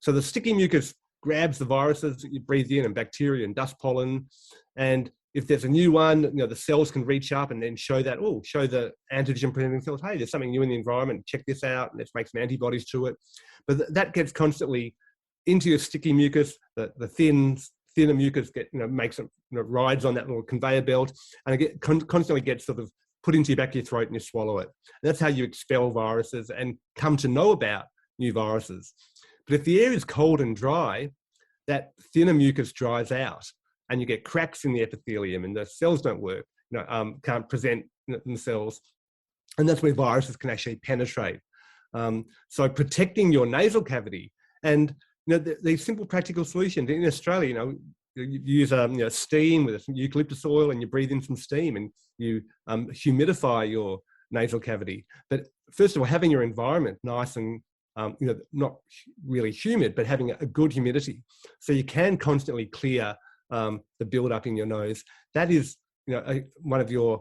So the sticky mucus grabs the viruses that you breathe in and bacteria and dust pollen, and if there's a new one, the cells can reach up and then show the antigen presenting cells, hey, there's something new in the environment, check this out, and let's make some antibodies to it. But that gets constantly into your sticky mucus, the thinner mucus makes it, rides on that little conveyor belt, and it constantly gets sort of put into your back of your throat and you swallow it. And that's how you expel viruses and come to know about new viruses. But if the air is cold and dry, that thinner mucus dries out and you get cracks in the epithelium and the cells don't work, can't present themselves. And that's where viruses can actually penetrate. So protecting your nasal cavity, and these simple practical solutions in Australia, you use steam with some eucalyptus oil, and you breathe in some steam, and you humidify your nasal cavity. But first of all, having your environment nice and not really humid, but having a good humidity, so you can constantly clear the build-up in your nose. That is, one of your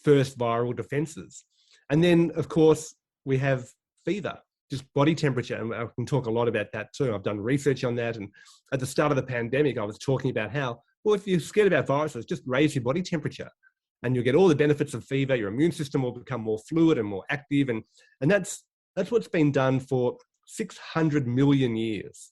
first viral defenses. And then, of course, we have fever, just body temperature, and I can talk a lot about that too. I've done research on that, and at the start of the pandemic, I was talking about how, well, if you're scared about viruses, just raise your body temperature, and you'll get all the benefits of fever. Your immune system will become more fluid and more active, and that's what's been done for 600 million years.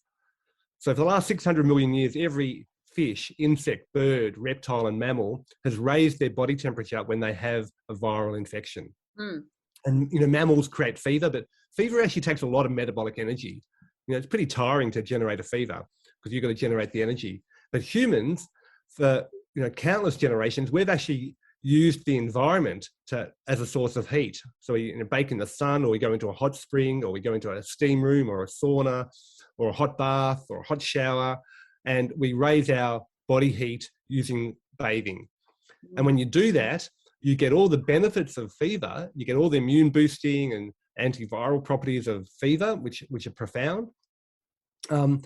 So for the last 600 million years, every fish, insect, bird, reptile, and mammal has raised their body temperature when they have a viral infection. Mm. And, mammals create fever, but fever actually takes a lot of metabolic energy. It's pretty tiring to generate a fever because you've got to generate the energy. But humans, for, countless generations, we've actually used the environment as a source of heat. So we bake in the sun, or we go into a hot spring, or we go into a steam room or a sauna or a hot bath or a hot shower, and we raise our body heat using bathing. And when you do that, you get all the benefits of fever. You get all the immune boosting and antiviral properties of fever, which are profound. But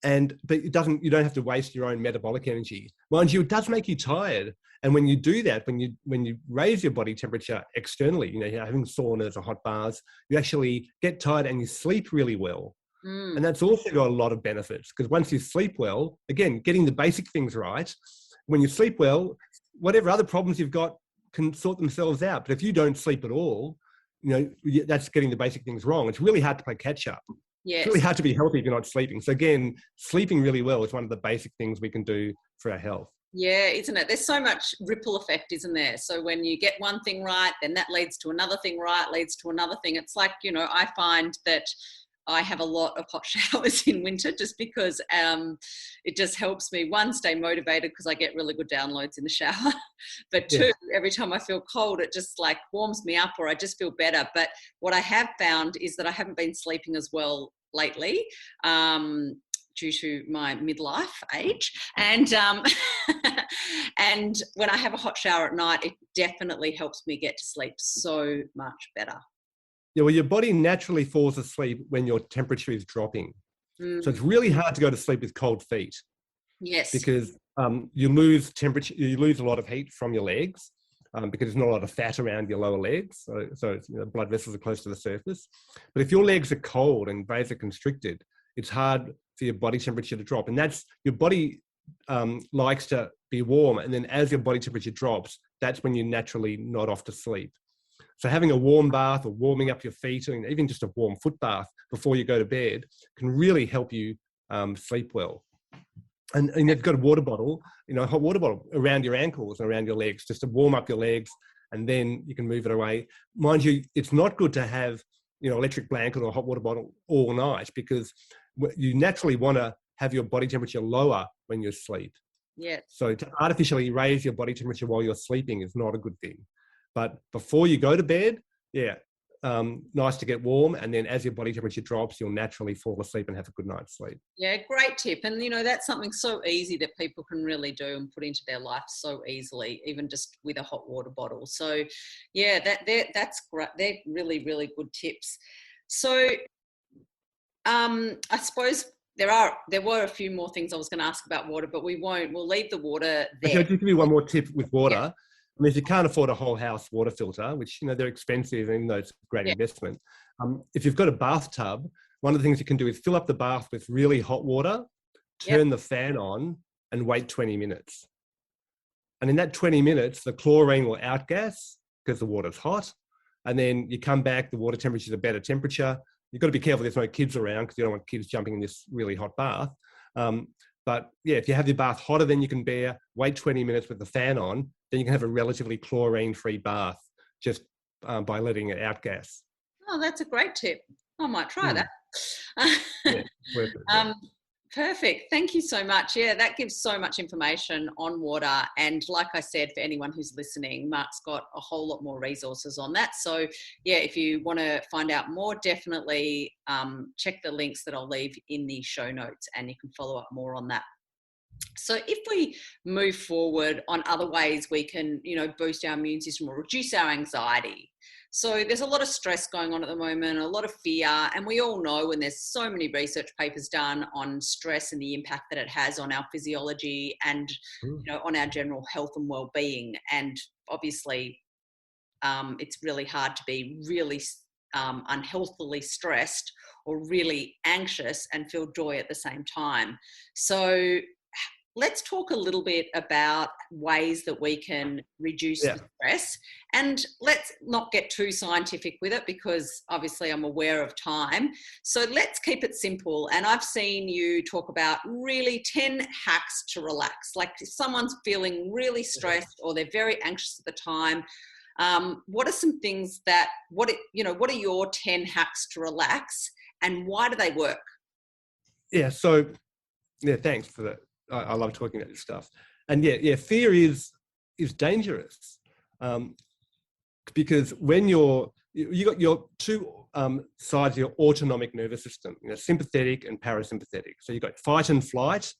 you don't have to waste your own metabolic energy. Mind you, it does make you tired. And when you do that, when you raise your body temperature externally, you're having saunas or hot baths, you actually get tired and you sleep really well. Mm. And that's also got a lot of benefits, because once you sleep well, again, getting the basic things right, when you sleep well, whatever other problems you've got can sort themselves out. But if you don't sleep at all, that's getting the basic things wrong. It's really hard to play catch up. Yes. It's really hard to be healthy if you're not sleeping. So again, sleeping really well is one of the basic things we can do for our health. Yeah, isn't it? There's so much ripple effect, isn't there? So when you get one thing right, then that leads to another thing right, leads to another thing. It's like, I find that I have a lot of hot showers in winter just because it just helps me, one, stay motivated because I get really good downloads in the shower. But two, every time I feel cold, it just like warms me up, or I just feel better. But what I have found is that I haven't been sleeping as well lately due to my midlife age. And and when I have a hot shower at night, it definitely helps me get to sleep so much better. Yeah, well, your body naturally falls asleep when your temperature is dropping. Mm. So it's really hard to go to sleep with cold feet. Yes. Because you lose temperature, you lose a lot of heat from your legs because there's not a lot of fat around your lower legs. So blood vessels are close to the surface. But if your legs are cold and vasoconstricted, it's hard for your body temperature to drop. And that's, your body likes to be warm. And then as your body temperature drops, that's when you naturally nod off to sleep. So having a warm bath or warming up your feet, or even just a warm foot bath before you go to bed can really help you sleep well. And you've got a water bottle, a hot water bottle around your ankles and around your legs, just to warm up your legs, and then you can move it away. Mind you, it's not good to have, electric blanket or a hot water bottle all night, because you naturally want to have your body temperature lower when you sleep. Yeah. So to artificially raise your body temperature while you're sleeping is not a good thing. But before you go to bed, nice to get warm. And then as your body temperature drops, you'll naturally fall asleep and have a good night's sleep. Yeah, great tip. And, that's something so easy that people can really do and put into their life so easily, even just with a hot water bottle. So, yeah, that's great. They're really, really good tips. So I suppose there were a few more things I was going to ask about water, but we won't. We'll leave the water there. Okay, I'll just give you one more tip with water. Yeah. I mean, if you can't afford a whole house water filter, which, they're expensive, even though it's a great investment. If you've got a bathtub, one of the things you can do is fill up the bath with really hot water, turn the fan on, and wait 20 minutes. And in that 20 minutes, the chlorine will outgas because the water's hot. And then you come back, the water temperature is a better temperature. You've got to be careful there's no kids around because you don't want kids jumping in this really hot bath. But yeah, if you have your bath hotter than you can bear, wait 20 minutes with the fan on, then you can have a relatively chlorine-free bath just by letting it outgas. Oh, that's a great tip. I might try that. Yeah, worth it, yeah. Perfect. Thank you so much. Yeah, that gives so much information on water. And like I said, for anyone who's listening, Mark's got a whole lot more resources on that. So yeah, if you want to find out more, definitely check the links that I'll leave in the show notes and you can follow up more on that. So if we move forward on other ways we can, boost our immune system or reduce our anxiety. So there's a lot of stress going on at the moment, a lot of fear, and we all know when there's so many research papers done on stress and the impact that it has on our physiology and on our general health and well-being. And obviously, it's really hard to be really unhealthily stressed or really anxious and feel joy at the same time. So let's talk a little bit about ways that we can reduce the stress, and let's not get too scientific with it because obviously I'm aware of time. So let's keep it simple. And I've seen you talk about really 10 hacks to relax. Like if someone's feeling really stressed or they're very anxious at the time, what are some things that, what are your 10 hacks to relax and why do they work? Yeah, so thanks for that. I love talking about this stuff. And fear is dangerous because when you got your two sides of your autonomic nervous system, sympathetic and parasympathetic. So you've got fight and flight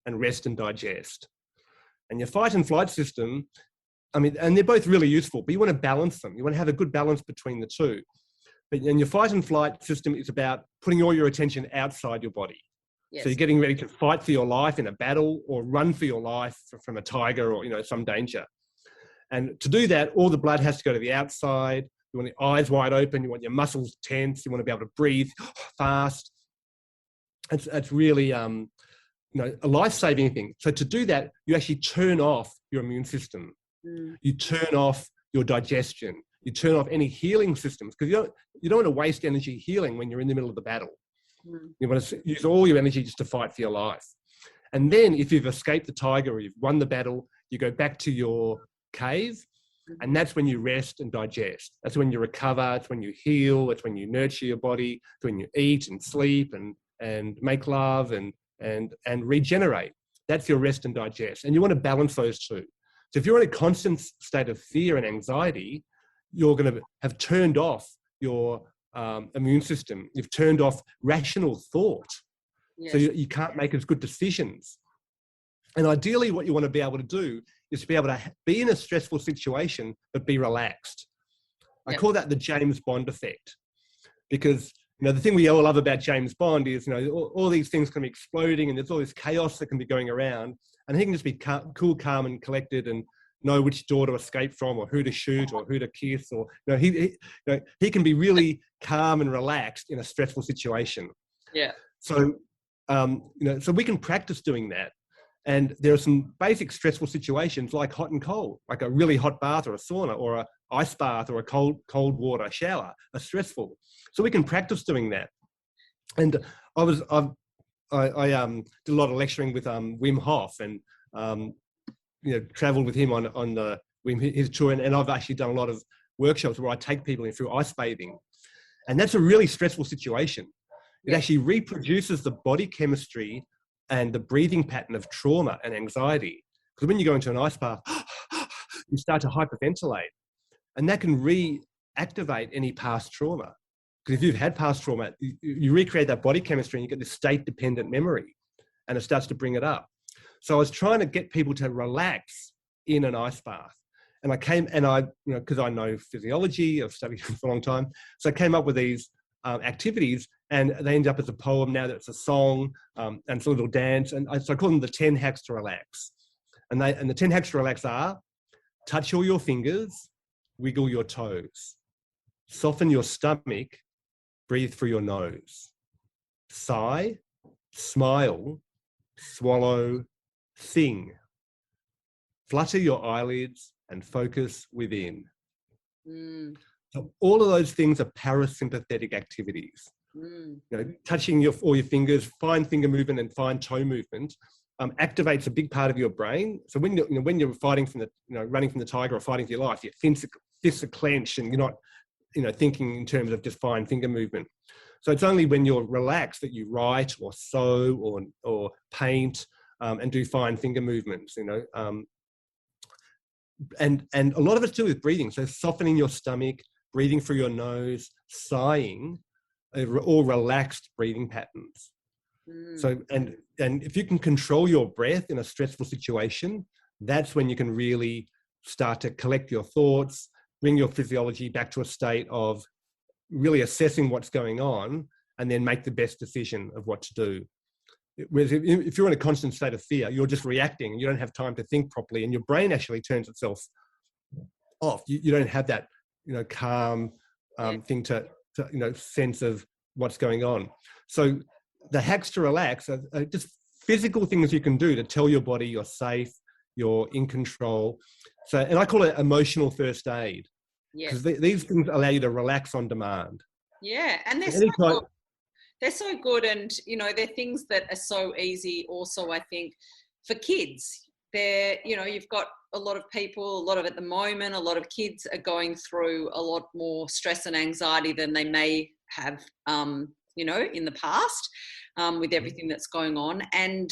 and rest and digest. And your fight and flight system, and they're both really useful, but you want to balance them. You want to have a good balance between the two. But your fight and flight system is about putting all your attention outside your body. Yes. So you're getting ready to fight for your life in a battle or run for your life from a tiger or, some danger. And to do that, all the blood has to go to the outside. You want the eyes wide open. You want your muscles tense. You want to be able to breathe fast. It's really, a life-saving thing. So to do that, you actually turn off your immune system. You turn off your digestion. You turn off any healing systems because you don't want to waste energy healing when you're in the middle of the battle. You want to use all your energy just to fight for your life. And then if you've escaped the tiger or you've won the battle, you go back to your cave and that's when you rest and digest. That's when you recover. It's when you heal. It's when you nurture your body. It's when you eat and sleep and make love and regenerate. That's your rest and digest. And you want to balance those two. So if you're in a constant state of fear and anxiety, you're going to have turned off your immune system. You've turned off rational thought. Yes. So you can't make as good decisions. And ideally what you want to be able to do is to be able to be in a stressful situation, but be relaxed. I call that the James Bond effect because, the thing we all love about James Bond is, all these things can be exploding and there's all this chaos that can be going around and he can just be cool, calm and collected and know which door to escape from or who to shoot or who to kiss or he can be really calm and relaxed in a stressful situation. So so we can practice doing that, and there are some basic stressful situations like hot and cold, like a really hot bath or a sauna or a ice bath or a cold water shower are stressful, so we can practice doing that. And I did a lot of lecturing with Wim Hof and traveled with him on his tour, and I've actually done a lot of workshops where I take people in through ice bathing, and that's a really stressful situation. It actually reproduces the body chemistry and the breathing pattern of trauma and anxiety. Because when you go into an ice bath, you start to hyperventilate, and that can reactivate any past trauma. Because if you've had past trauma, you recreate that body chemistry and you get this state-dependent memory, and it starts to bring it up. So I was trying to get people to relax in an ice bath. And I came, and because I know physiology, I've studied for a long time, so I came up with these activities, and they end up as a poem now that's a song, and it's a little dance. And so I call them the 10 hacks to relax. And the 10 hacks to relax are: touch all your fingers, wiggle your toes, soften your stomach, breathe through your nose, sigh, smile, swallow, sing, flutter your eyelids, and focus within. Mm. So all of those things are parasympathetic activities. Mm. You know, touching all your fingers, fine finger movement and fine toe movement activates a big part of your brain. So when you're fighting from the, running from the tiger or fighting for your life, your fists are clenched and you're not, thinking in terms of just fine finger movement. So it's only when you're relaxed that you write or sew or paint and do fine finger movements, and a lot of it's to do with breathing. So softening your stomach, breathing through your nose, sighing, all relaxed breathing patterns. Mm. So, and if you can control your breath in a stressful situation, that's when you can really start to collect your thoughts, bring your physiology back to a state of really assessing what's going on, and then make the best decision of what to do. Whereas if you're in a constant state of fear, you're just reacting and you don't have time to think properly, and your brain actually turns itself off. You don't have that, calm thing to sense of what's going on. So the hacks to relax are just physical things you can do to tell your body you're safe, you're in control. So, and I call it emotional first aid. Because these things allow you to relax on demand. Yeah, and they're so good. They're so good, and they're things that are so easy. Also, I think for kids, you've got a lot of people, a lot of kids are going through a lot more stress and anxiety than they may have, in the past, with everything that's going on. And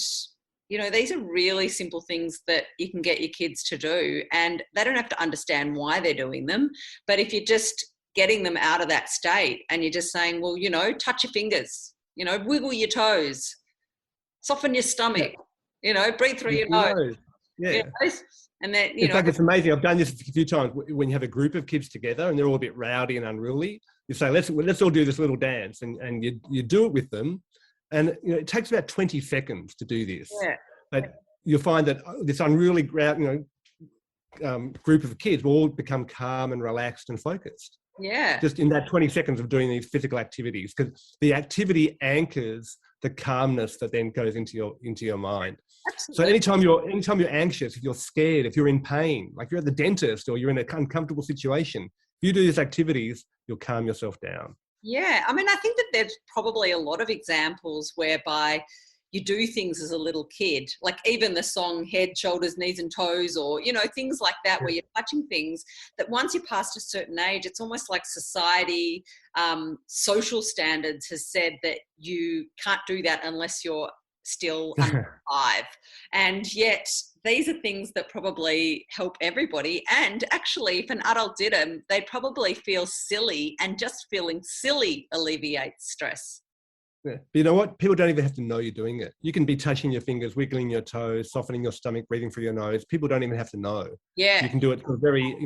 these are really simple things that you can get your kids to do, and they don't have to understand why they're doing them. But if you're just getting them out of that state and you're just saying, well, touch your fingers, wiggle your toes, soften your stomach, breathe through your nose. Yeah. And then, in fact, it's amazing. I've done this a few times when you have a group of kids together and they're all a bit rowdy and unruly. You say, let's all do this little dance, and you do it with them. And it takes about 20 seconds to do this. Yeah. But you'll find that this unruly group of kids will all become calm and relaxed and focused. Yeah. Just in that 20 seconds of doing these physical activities, because the activity anchors the calmness that then goes into your mind. Absolutely. So anytime you're anxious, if you're scared, if you're in pain, like you're at the dentist or you're in an uncomfortable situation, if you do these activities, you'll calm yourself down. Yeah. I mean, I think that there's probably a lot of examples whereby you do things as a little kid, like even the song Head, Shoulders, Knees and Toes, or, things like that, where you're touching things that once you're past a certain age, it's almost like society, social standards has said that you can't do that unless you're still under 5. And yet these are things that probably help everybody. And actually, if an adult did them, they'd probably feel silly, and just feeling silly alleviates stress. Yeah. But you know what? People don't even have to know you're doing it. You can be touching your fingers, wiggling your toes, softening your stomach, breathing through your nose. People don't even have to know. Yeah. You can do it very,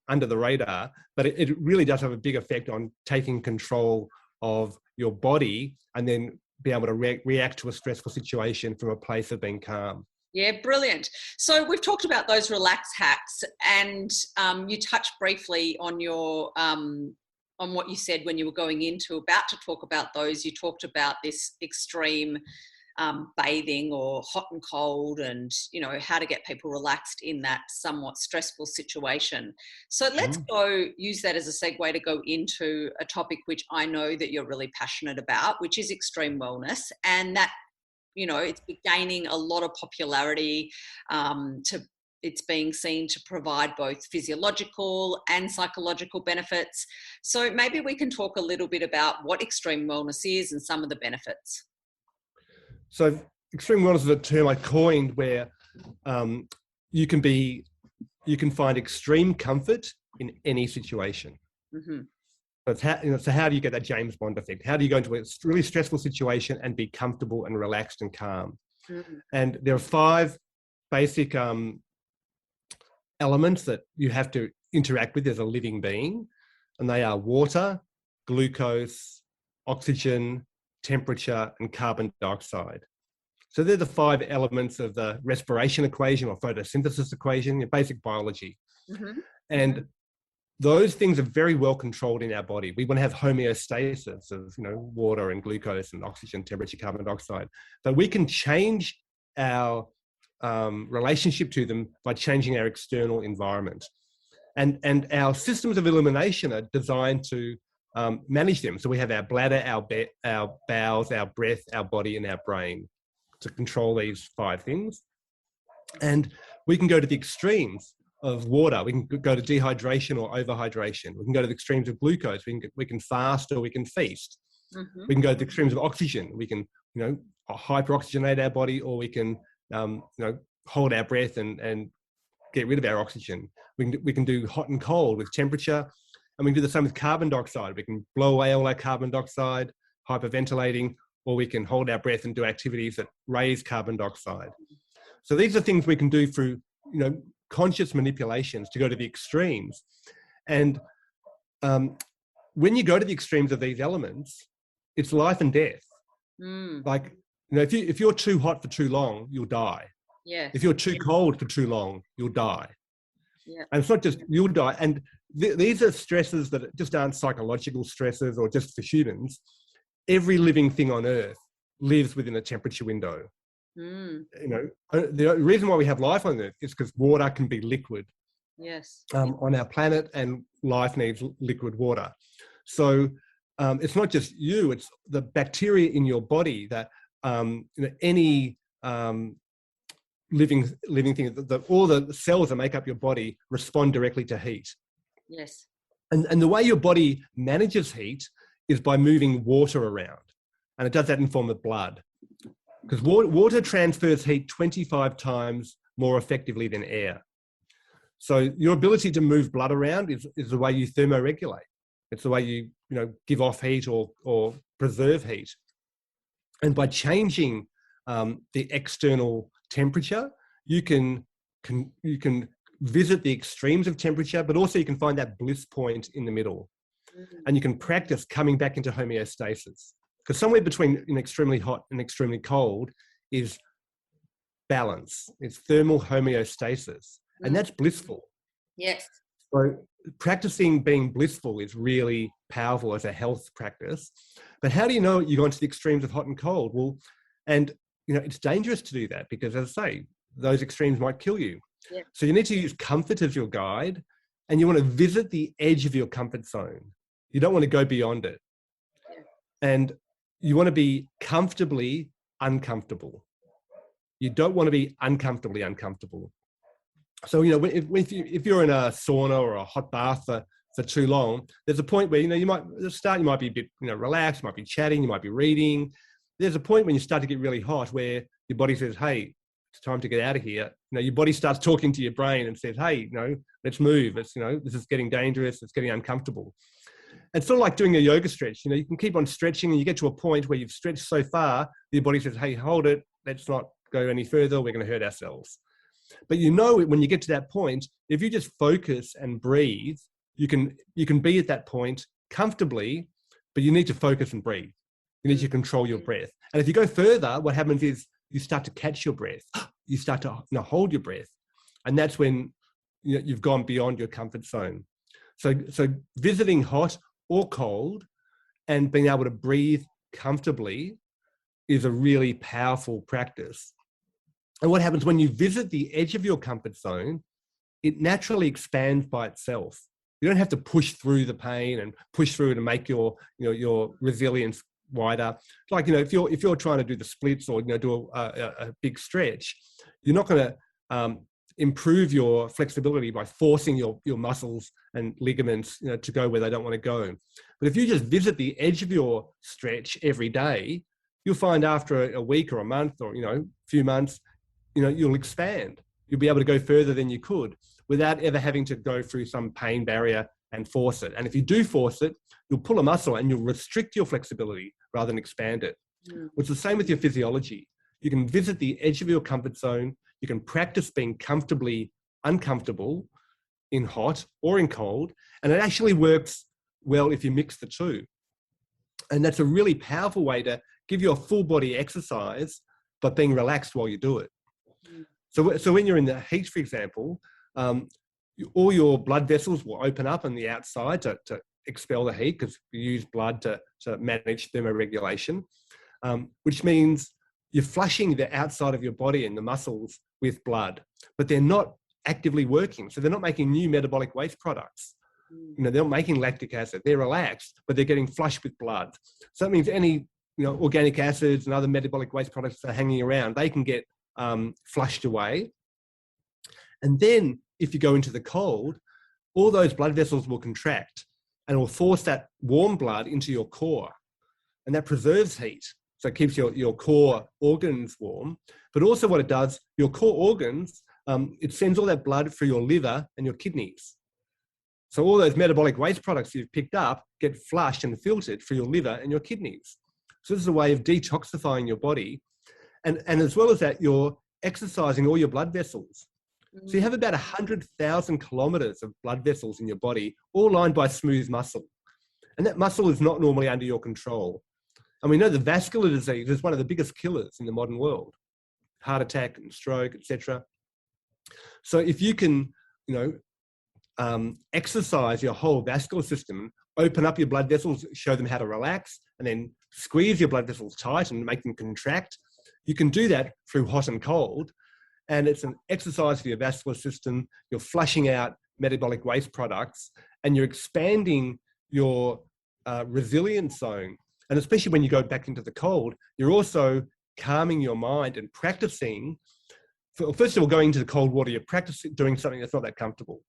under the radar, but it really does have a big effect on taking control of your body and then be able to react to a stressful situation from a place of being calm. Yeah, brilliant. So we've talked about those relax hacks, and you touched briefly on your on what you said when you were about to talk about those. You talked about this extreme bathing or hot and cold, and how to get people relaxed in that somewhat stressful situation. So let's go use that as a segue to go into a topic which I know that you're really passionate about, which is extreme wellness, and that it's gaining a lot of popularity. It's being seen to provide both physiological and psychological benefits. So maybe we can talk a little bit about what extreme wellness is and some of the benefits. So extreme wellness is a term I coined where you can find extreme comfort in any situation. Mm-hmm. So how do you get that James Bond effect? How do you go into a really stressful situation and be comfortable and relaxed and calm? Mm-hmm. And there are 5 basic elements that you have to interact with as a living being, and they are water, glucose, oxygen, temperature, and carbon dioxide. So they're the 5 elements of the respiration equation or photosynthesis equation, your basic biology. Mm-hmm. And those things are very well controlled in our body. We want to have homeostasis of water and glucose and oxygen, temperature, carbon dioxide. But we can change our relationship to them by changing our external environment. And our systems of elimination are designed to manage them. So we have our bladder, our bowels, our breath, our body, and our brain to control these 5 things. And we can go to the extremes of water. We can go to dehydration or overhydration. We can go to the extremes of glucose. We can fast or we can feast. Mm-hmm. We can go to the extremes of oxygen. We can, hyperoxygenate our body, or we can, hold our breath and get rid of our oxygen. We can do hot and cold with temperature, and we can do the same with carbon dioxide. We can blow away all our carbon dioxide, hyperventilating, or we can hold our breath and do activities that raise carbon dioxide. So these are things we can do through, conscious manipulations to go to the extremes. And when you go to the extremes of these elements, it's life and death. Like, if you're too hot for too long, you'll die. Yeah. If you're too cold for too long, you'll die. Yeah. And it's not just you'll die. And these are stresses that just aren't psychological stresses or just for humans. Every living thing on Earth lives within a temperature window. The reason why we have life on Earth is because water can be liquid. Yes. On our planet, and life needs liquid water. So it's not just you; it's the bacteria in your body that any living thing. All the cells that make up your body respond directly to heat. Yes. And the way your body manages heat is by moving water around, and it does that in form of blood. Because water transfers heat 25 times more effectively than air. So your ability to move blood around is the way you thermoregulate. It's the way you give off heat or preserve heat. And by changing the external temperature, you can visit the extremes of temperature, but also you can find that bliss point in the middle. And you can practice coming back into homeostasis. Because somewhere between extremely hot and extremely cold is balance. It's thermal homeostasis. And that's blissful. Yes. So practicing being blissful is really powerful as a health practice. But how do you know you're going to the extremes of hot and cold? Well, and it's dangerous to do that because, as I say, those extremes might kill you. Yeah. So you need to use comfort as your guide, and you want to visit the edge of your comfort zone. You don't want to go beyond it. Yeah. And you want to be comfortably uncomfortable. You don't want to be uncomfortably uncomfortable. So, if you're in a sauna or a hot bath for too long, there's a point where, you might, at the start, you might be a bit, relaxed, you might be chatting, you might be reading. There's a point when you start to get really hot where your body says, hey, it's time to get out of here. Your body starts talking to your brain and says, hey, let's move. It's, this is getting dangerous. It's getting uncomfortable. It's sort of like doing a yoga stretch. You can keep on stretching and you get to a point where you've stretched so far, your body says, hey, hold it. Let's not go any further. We're going to hurt ourselves. But when you get to that point, if you just focus and breathe, you can be at that point comfortably, but you need to focus and breathe. You need to control your breath. And if you go further, what happens is you start to catch your breath. You start to hold your breath. And that's when you've gone beyond your comfort zone. So visiting hot or cold and being able to breathe comfortably is a really powerful practice. And what happens when you visit the edge of your comfort zone, it naturally expands by itself. You don't have to push through the pain and push through to make your resilience wider. Like, if you're trying to do the splits or, do a big stretch, you're not going to improve your flexibility by forcing your muscles and ligaments, to go where they don't want to go. But if you just visit the edge of your stretch every day, you'll find after a week or a month or, a few months, you'll expand. You'll be able to go further than you could without ever having to go through some pain barrier and force it. And if you do force it, you'll pull a muscle and you'll restrict your flexibility rather than expand it. It's the same with your physiology. You can visit the edge of your comfort zone. You can practice being comfortably uncomfortable in hot or in cold. And it actually works well if you mix the two. And that's a really powerful way to give you a full body exercise, but being relaxed while you do it. So when you're in the heat, for example, all your blood vessels will open up on the outside to expel the heat because you use blood to manage thermoregulation, which means you're flushing the outside of your body and the muscles with blood, but they're not actively working. So they're not making new metabolic waste products. They're not making lactic acid. They're relaxed, but they're getting flushed with blood. So that means any organic acids and other metabolic waste products that are hanging around, they can get flushed away. And then if you go into the cold, all those blood vessels will contract and will force that warm blood into your core. And that preserves heat. So it keeps your core organs warm. But also what it does, your core organs, it sends all that blood through your liver and your kidneys. So all those metabolic waste products you've picked up get flushed and filtered through your liver and your kidneys. So this is a way of detoxifying your body. And as well as that, you're exercising all your blood vessels. So you have about 100,000 kilometers of blood vessels in your body, all lined by smooth muscle. And that muscle is not normally under your control. And we know the vascular disease is one of the biggest killers in the modern world. Heart attack and stroke, etc. So if you can, exercise your whole vascular system, open up your blood vessels, show them how to relax, and then squeeze your blood vessels tight and make them contract, you can do that through hot and cold. And it's an exercise for your vascular system. You're flushing out metabolic waste products and you're expanding your resilience zone. And especially when you go back into the cold, you're also calming your mind and practicing. First of all, going into the cold water, you're practicing doing something that's not that comfortable.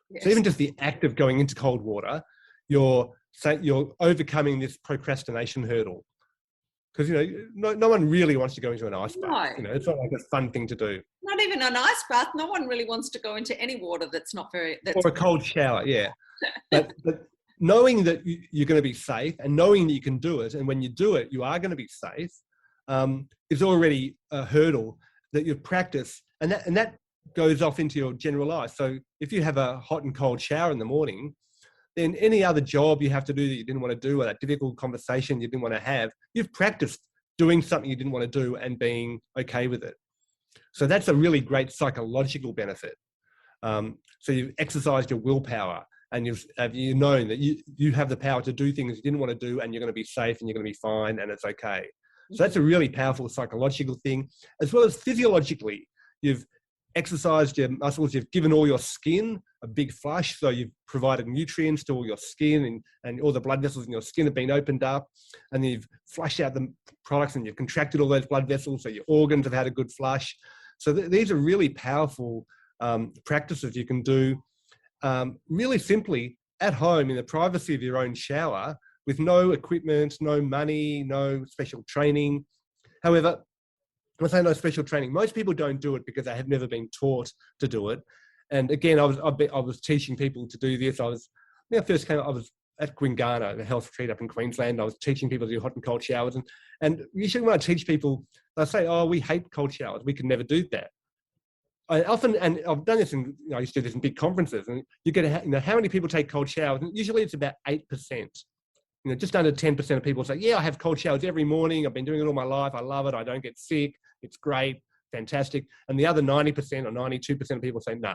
Yes. So even just the act of going into cold water, you're overcoming this procrastination hurdle. Because, no one really wants to go into an ice bath. No. It's not like a fun thing to do. Not even an ice bath. No one really wants to go into any water that's not very... Or a cold shower, yeah. but knowing that you're going to be safe and knowing that you can do it, and when you do it, you are going to be safe, is already a hurdle that you practice. And that goes off into your general life. So if you have a hot and cold shower in the morning, then any other job you have to do that you didn't want to do, or that difficult conversation you didn't want to have, you've practiced doing something you didn't want to do and being okay with it. So that's a really great psychological benefit. So you've exercised your willpower, and you've known that you have the power to do things you didn't want to do, and you're going to be safe and you're going to be fine and it's okay. So that's a really powerful psychological thing, as well as physiologically. You've exercised your muscles, you've given all your skin a big flush, so you've provided nutrients to all your skin, and all the blood vessels in your skin have been opened up, and you've flushed out the products and you've contracted all those blood vessels, so your organs have had a good flush. So these are really powerful practices you can do really simply at home in the privacy of your own shower, with no equipment, no money, no special training. However, when I say no special training, most people don't do it because they have never been taught to do it. And again, I was teaching people to do this. When I first came, I was at Gwingana, the health retreat up in Queensland. I was teaching people to do hot and cold showers. And usually when I teach people, they say, "Oh, we hate cold showers. We can never do that." I often, and I've done this I used to do this in big conferences, and you get, how many people take cold showers? And usually it's about 8%. Just under 10% of people say, "Yeah, I have cold showers every morning. I've been doing it all my life. I love it. I don't get sick. It's great, fantastic." And the other 90% or 92% of people say, "No,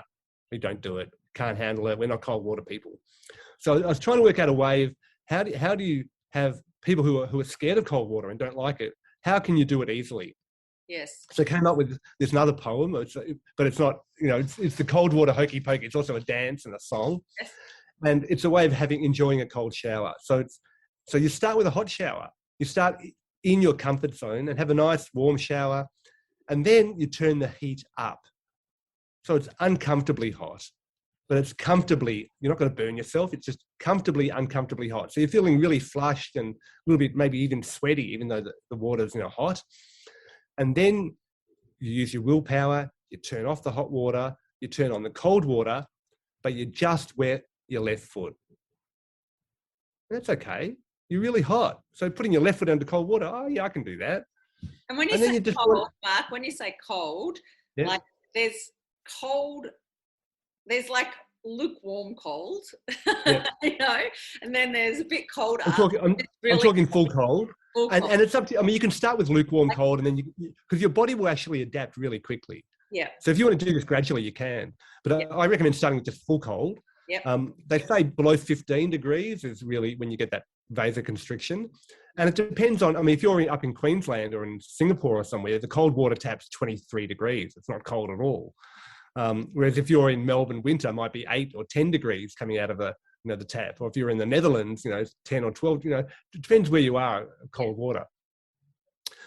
we don't do it. Can't handle it. We're not cold water people." So I was trying to work out a way of how do you have people who are scared of cold water and don't like it? How can you do it easily? Yes. So I came up with this another poem, but it's not, it's the cold water hokey pokey. It's also a dance and a song. Yes. And it's a way of enjoying a cold shower. So you start with a hot shower. You start in your comfort zone and have a nice warm shower, and then you turn the heat up. So it's uncomfortably hot, but it's comfortably, you're not going to burn yourself. It's just comfortably, uncomfortably hot. So you're feeling really flushed and a little bit, maybe even sweaty, even though the water's hot. And then you use your willpower, you turn off the hot water, you turn on the cold water, but you just wet your left foot. That's okay. You're really hot. So putting your left foot under cold water, oh yeah, I can do that. And when you say cold, Mark, when you say cold, yeah. Like there's like lukewarm cold, yeah. And then there's a bit colder. I'm talking full cold. And it's up to, you can start with lukewarm cold, and then because your body will actually adapt really quickly. Yeah. So if you want to do this gradually, you can. But I recommend starting with just full cold. Yeah. They say below 15 degrees is really when you get that vasoconstriction. And it depends on, I mean, if you're up in Queensland or in Singapore or somewhere, the cold water tap's 23 degrees. It's not cold at all. Whereas if you're in Melbourne winter, it might be 8 or 10 degrees coming out of the tap. Or if you're in the Netherlands, 10 or 12, it depends where you are, cold water.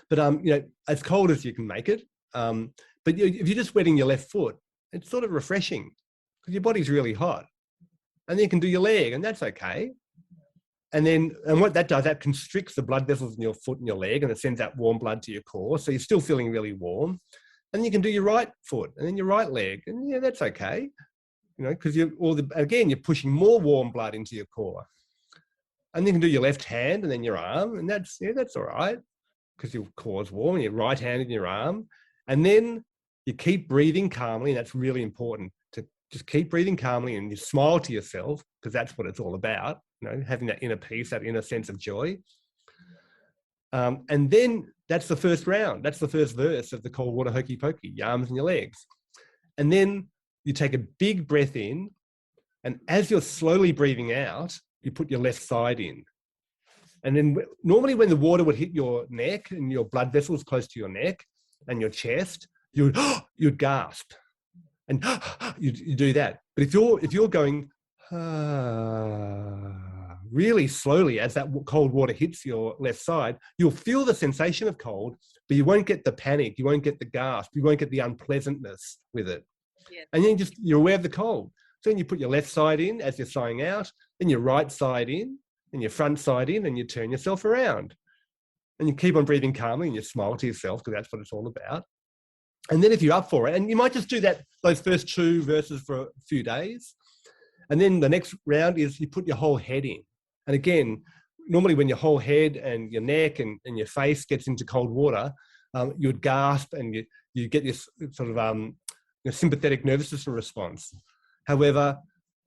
But, as cold as you can make it. But if you're just wetting your left foot, it's sort of refreshing because your body's really hot. And then you can do your leg, and that's okay. And what that does, that constricts the blood vessels in your foot and your leg, and it sends that warm blood to your core. So you're still feeling really warm. And you can do your right foot and then your right leg. And yeah, that's okay. Because you're pushing more warm blood into your core. And you can do your left hand and then your arm. And that's all right. Because your core's warm, and your right hand and your arm. And then you keep breathing calmly. And that's really important, to just keep breathing calmly, and you smile to yourself, because that's what it's all about. Having that inner peace, that inner sense of joy. And then that's the first round. That's the first verse of the cold water hokey pokey, your arms and your legs. And then you take a big breath in, and as you're slowly breathing out, you put your left side in. And then normally when the water would hit your neck and your blood vessels close to your neck and your chest, you'd gasp. And you do that. But if you're going really slowly as that cold water hits your left side, you'll feel the sensation of cold, but you won't get the panic, you won't get the gasp, you won't get the unpleasantness with it. Yeah. And then you're aware of the cold. So then you put your left side in as you're sighing out, then your right side in, and your front side in, and you turn yourself around. And you keep on breathing calmly, and you smile to yourself, because that's what it's all about. And then if you're up for it, and you might just do those first 2 verses for a few days. And then the next round is you put your whole head in. And again, normally when your whole head and your neck and your face gets into cold water, you'd gasp, and you get this sort of sympathetic nervous system response. However,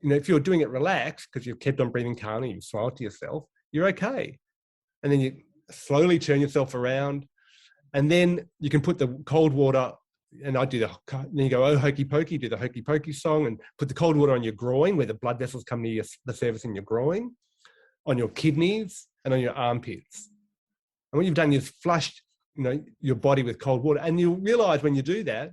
if you're doing it relaxed, because you've kept on breathing calmly, you smile to yourself, you're okay. And then you slowly turn yourself around, and then you can put the cold water, and then you go, oh, hokey pokey, do the hokey pokey song, and put the cold water on your groin, where the blood vessels come near the surface in your groin, on your kidneys, and on your armpits. And what you've done is flushed, your body with cold water. And you'll realize when you do that,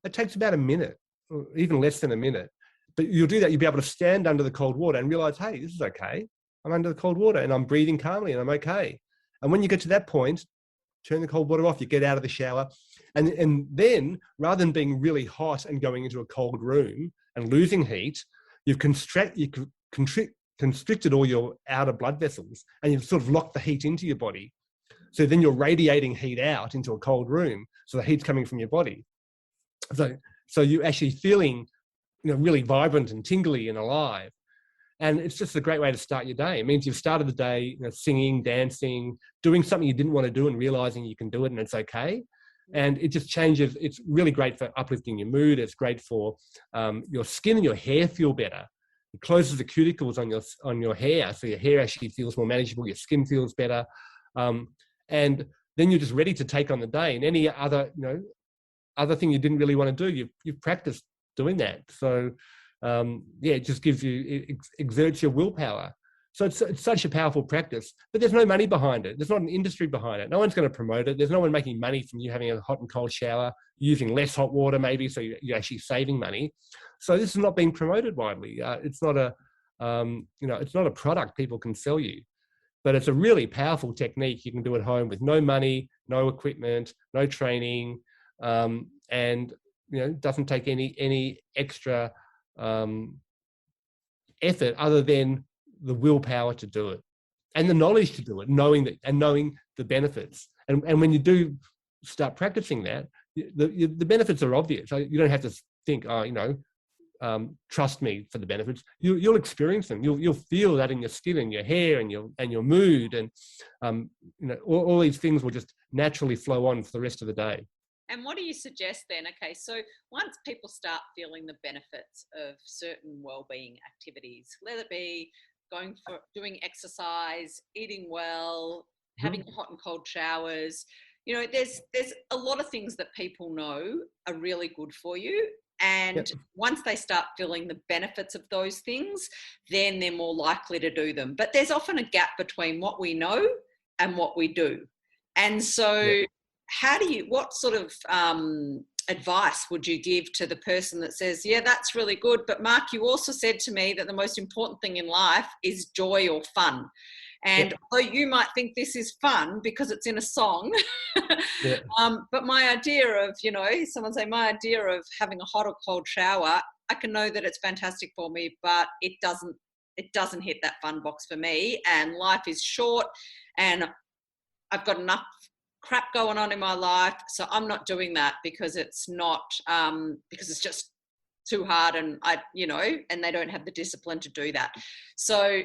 it takes about a minute, or even less than a minute. But you'll do that, you'll be able to stand under the cold water and realize, hey, this is okay. I'm under the cold water and I'm breathing calmly and I'm okay. And when you get to that point, turn the cold water off, you get out of the shower. And then, rather than being really hot and going into a cold room and losing heat, you've constricted all your outer blood vessels, and you've sort of locked the heat into your body. So then you're radiating heat out into a cold room. So the heat's coming from your body. So you're actually feeling really vibrant and tingly and alive. And it's just a great way to start your day. It means you've started the day singing, dancing, doing something you didn't want to do, and realizing you can do it and it's okay. And it just changes. It's really great for uplifting your mood. It's great for your skin and your hair feel better. It closes the cuticles on your hair, so your hair actually feels more manageable. Your skin feels better, and then you're just ready to take on the day. And any other other thing you didn't really want to do, you've practiced doing that. So it just gives you, it exerts your willpower. So it's such a powerful practice, but there's no money behind it. There's not an industry behind it. No one's going to promote it. There's no one making money from you having a hot and cold shower, using less hot water maybe, so you're actually saving money. So this is not being promoted widely. It's not a it's not a product people can sell you, but it's a really powerful technique you can do at home with no money, no equipment, no training, and doesn't take any extra effort other than the willpower to do it and the knowledge to do it, knowing the benefits. And when you do start practicing that, the benefits are obvious. So you don't have to think, trust me for the benefits. You'll experience them. You'll feel that in your skin and your hair and your mood, and all these things will just naturally flow on for the rest of the day. And what do you suggest then? Okay, so once people start feeling the benefits of certain wellbeing activities, let it be doing exercise, eating well, having hot and cold showers, there's a lot of things that people know are really good for you. And once they start feeling the benefits of those things, then they're more likely to do them. But there's often a gap between what we know and what we do. And so what sort of advice would you give to the person that says, yeah, that's really good, but Mark, you also said to me that the most important thing in life is joy or fun. And although you might think this is fun because it's in a song, but my idea of, someone say, my idea of having a hot or cold shower, I can know that it's fantastic for me, but it doesn't hit that fun box for me. And life is short and I've got enough crap going on in my life. So I'm not doing that because it's not, because it's just too hard and and they don't have the discipline to do that. So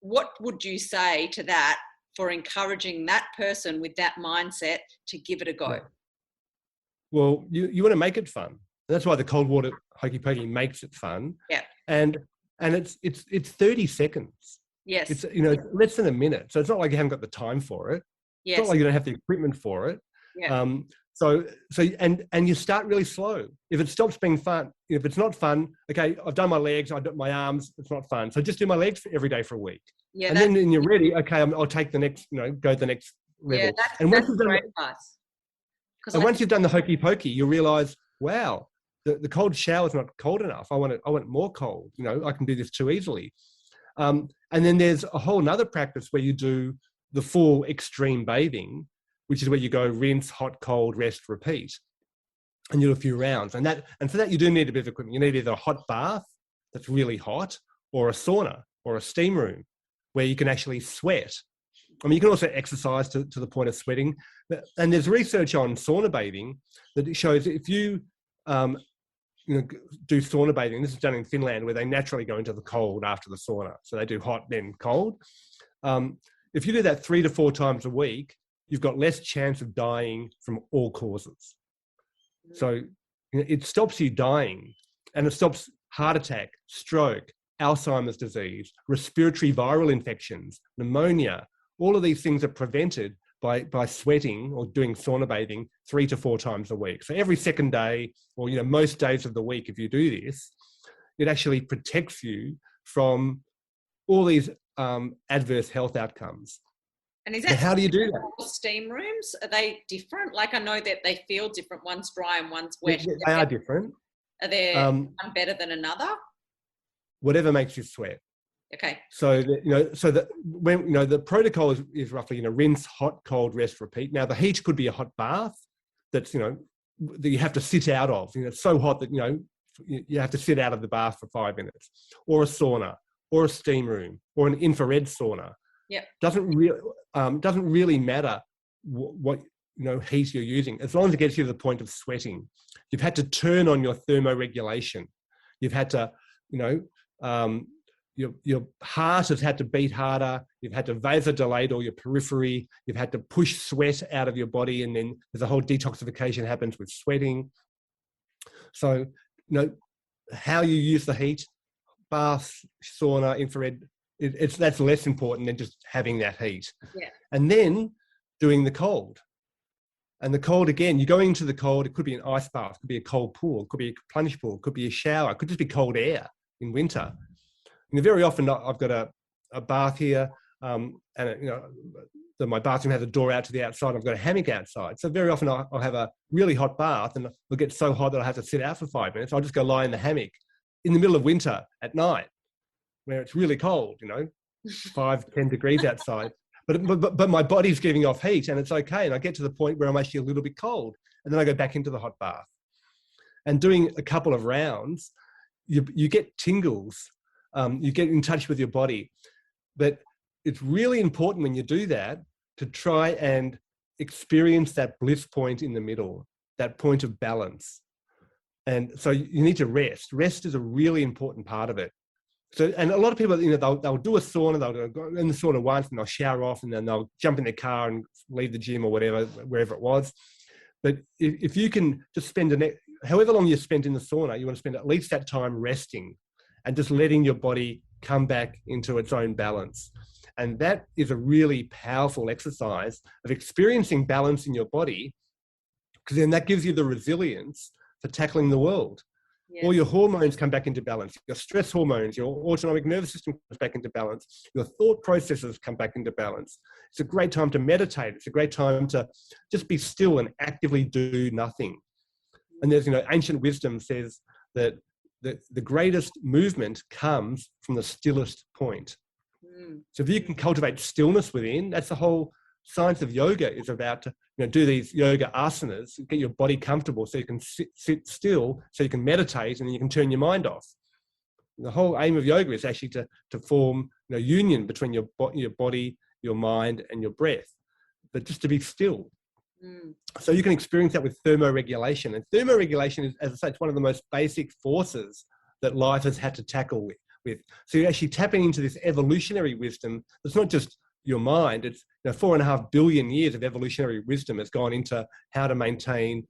what would you say to that for encouraging that person with that mindset to give it a go? Well, you want to make it fun. That's why the cold water hokey pokey makes it fun. Yeah. And it's 30 seconds. Yes. It's less than a minute. So it's not like you haven't got the time for it. Yes. It's not like you don't have the equipment for it. Yeah. So you start really slow. If it stops being fun, if it's not fun, okay, I've done my legs, I've done my arms, it's not fun. So just do my legs every day for a week. Yeah. And then you're ready, okay, I'll take the next, go to the next level. Yeah, that's great advice. And once you've done the hokey pokey, you realize, wow, the cold shower is not cold enough. I want it more cold. I can do this too easily. And then there's a whole nother practice where you do the full extreme bathing, which is where you go rinse, hot, cold, rest, repeat. And you do a few rounds. And for that, you do need a bit of equipment. You need either a hot bath that's really hot or a sauna or a steam room where you can actually sweat. I mean, you can also exercise to the point of sweating. And there's research on sauna bathing that shows if you do sauna bathing, this is done in Finland where they naturally go into the cold after the sauna. So they do hot, then cold. If you do that 3 to 4 times a week, you've got less chance of dying from all causes. So it stops you dying, and it stops heart attack, stroke, Alzheimer's disease, respiratory viral infections, pneumonia. All of these things are prevented by sweating or doing sauna bathing 3 to 4 times a week. So every second day, or most days of the week, if you do this, it actually protects you from all these adverse health outcomes. And is that how do you do that? Steam rooms, are they different? Like I know that they feel different. One's dry and one's wet. They are different. Are there one better than another? Whatever makes you sweat. Okay. So when the protocol is roughly rinse, hot, cold, rest, repeat. Now the heat could be a hot bath that's that you have to sit out of. It's so hot that you have to sit out of the bath for 5 minutes, or a sauna, or a steam room, or an infrared sauna. Yeah. Doesn't really matter what heat you're using, as long as it gets you to the point of sweating. You've had to turn on your thermoregulation. You've had to, your heart has had to beat harder. You've had to vasodilate all your periphery. You've had to push sweat out of your body, and then there's a whole detoxification happens with sweating. So, how you use the heat, bath, sauna, infrared, that's less important than just having that heat. Yeah. And then doing the cold. And the cold, again, you're going into the cold. It could be an ice bath, it could be a cold pool, it could be a plunge pool, it could be a shower, it could just be cold air in winter. Very often I've got a bath here, and my bathroom has a door out to the outside. I've got a hammock outside. So very often I'll have a really hot bath, and it'll get so hot that I have to sit out for 5 minutes. I'll just go lie in the hammock in the middle of winter at night, where it's really cold, 5-10 degrees outside. But my body's giving off heat, and it's okay. And I get to the point where I'm actually a little bit cold, and then I go back into the hot bath. And doing a couple of rounds, you get tingles. You get in touch with your body. But it's really important when you do that to try and experience that bliss point in the middle, that point of balance. And so you need to rest. Rest is a really important part of it. So, and a lot of people, they'll do a sauna, they'll go in the sauna once and they'll shower off, and then they'll jump in their car and leave the gym or whatever, wherever it was. But if you can just spend however long you spent in the sauna, you want to spend at least that time resting and just letting your body come back into its own balance. And that is a really powerful exercise of experiencing balance in your body, because then that gives you the resilience for tackling the world. Yes. All your hormones come back into balance. Your stress hormones, your autonomic nervous system comes back into balance. Your thought processes come back into balance. It's a great time to meditate. It's a great time to just be still and actively do nothing. And there's, ancient wisdom says that the greatest movement comes from the stillest point. So if you can cultivate stillness within, that's the whole science of yoga is about to do these yoga asanas, get your body comfortable so you can sit still, so you can meditate, and then you can turn your mind off. The whole aim of yoga is actually to form union between your body, your mind, and your breath, but just to be still. So you can experience that with thermoregulation. And thermoregulation is, as I say, it's one of the most basic forces that life has had to tackle with. So you're actually tapping into this evolutionary wisdom. It's not just your mind. It's 4.5 billion years of evolutionary wisdom has gone into how to maintain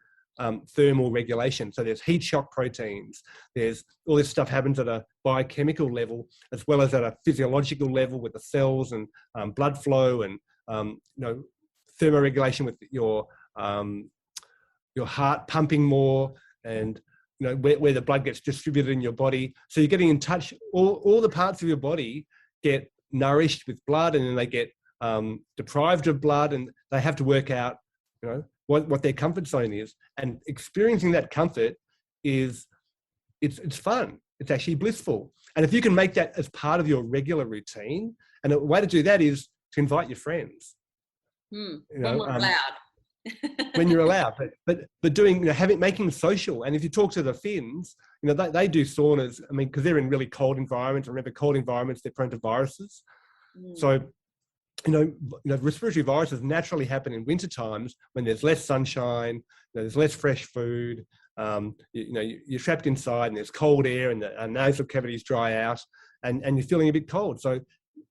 thermal regulation. So there's heat shock proteins. There's all this stuff happens at a biochemical level as well as at a physiological level with the cells and blood flow and thermoregulation with your heart pumping more and where the blood gets distributed in your body. So you're getting in touch. All the parts of your body get nourished with blood, and then they get deprived of blood, and they have to work out what their comfort zone is. And experiencing that comfort it's fun. It's actually blissful. And if you can make that as part of your regular routine, and a way to do that is to invite your friends. When we're allowed. When you're allowed, but doing, making social. And if you talk to the Finns, they do saunas. I mean, because they're in really cold environments. Remember, cold environments, they're prone to viruses. So, respiratory viruses naturally happen in winter times when there's less sunshine, there's less fresh food. You're trapped inside, and there's cold air, and the nasal cavities dry out, and you're feeling a bit cold. So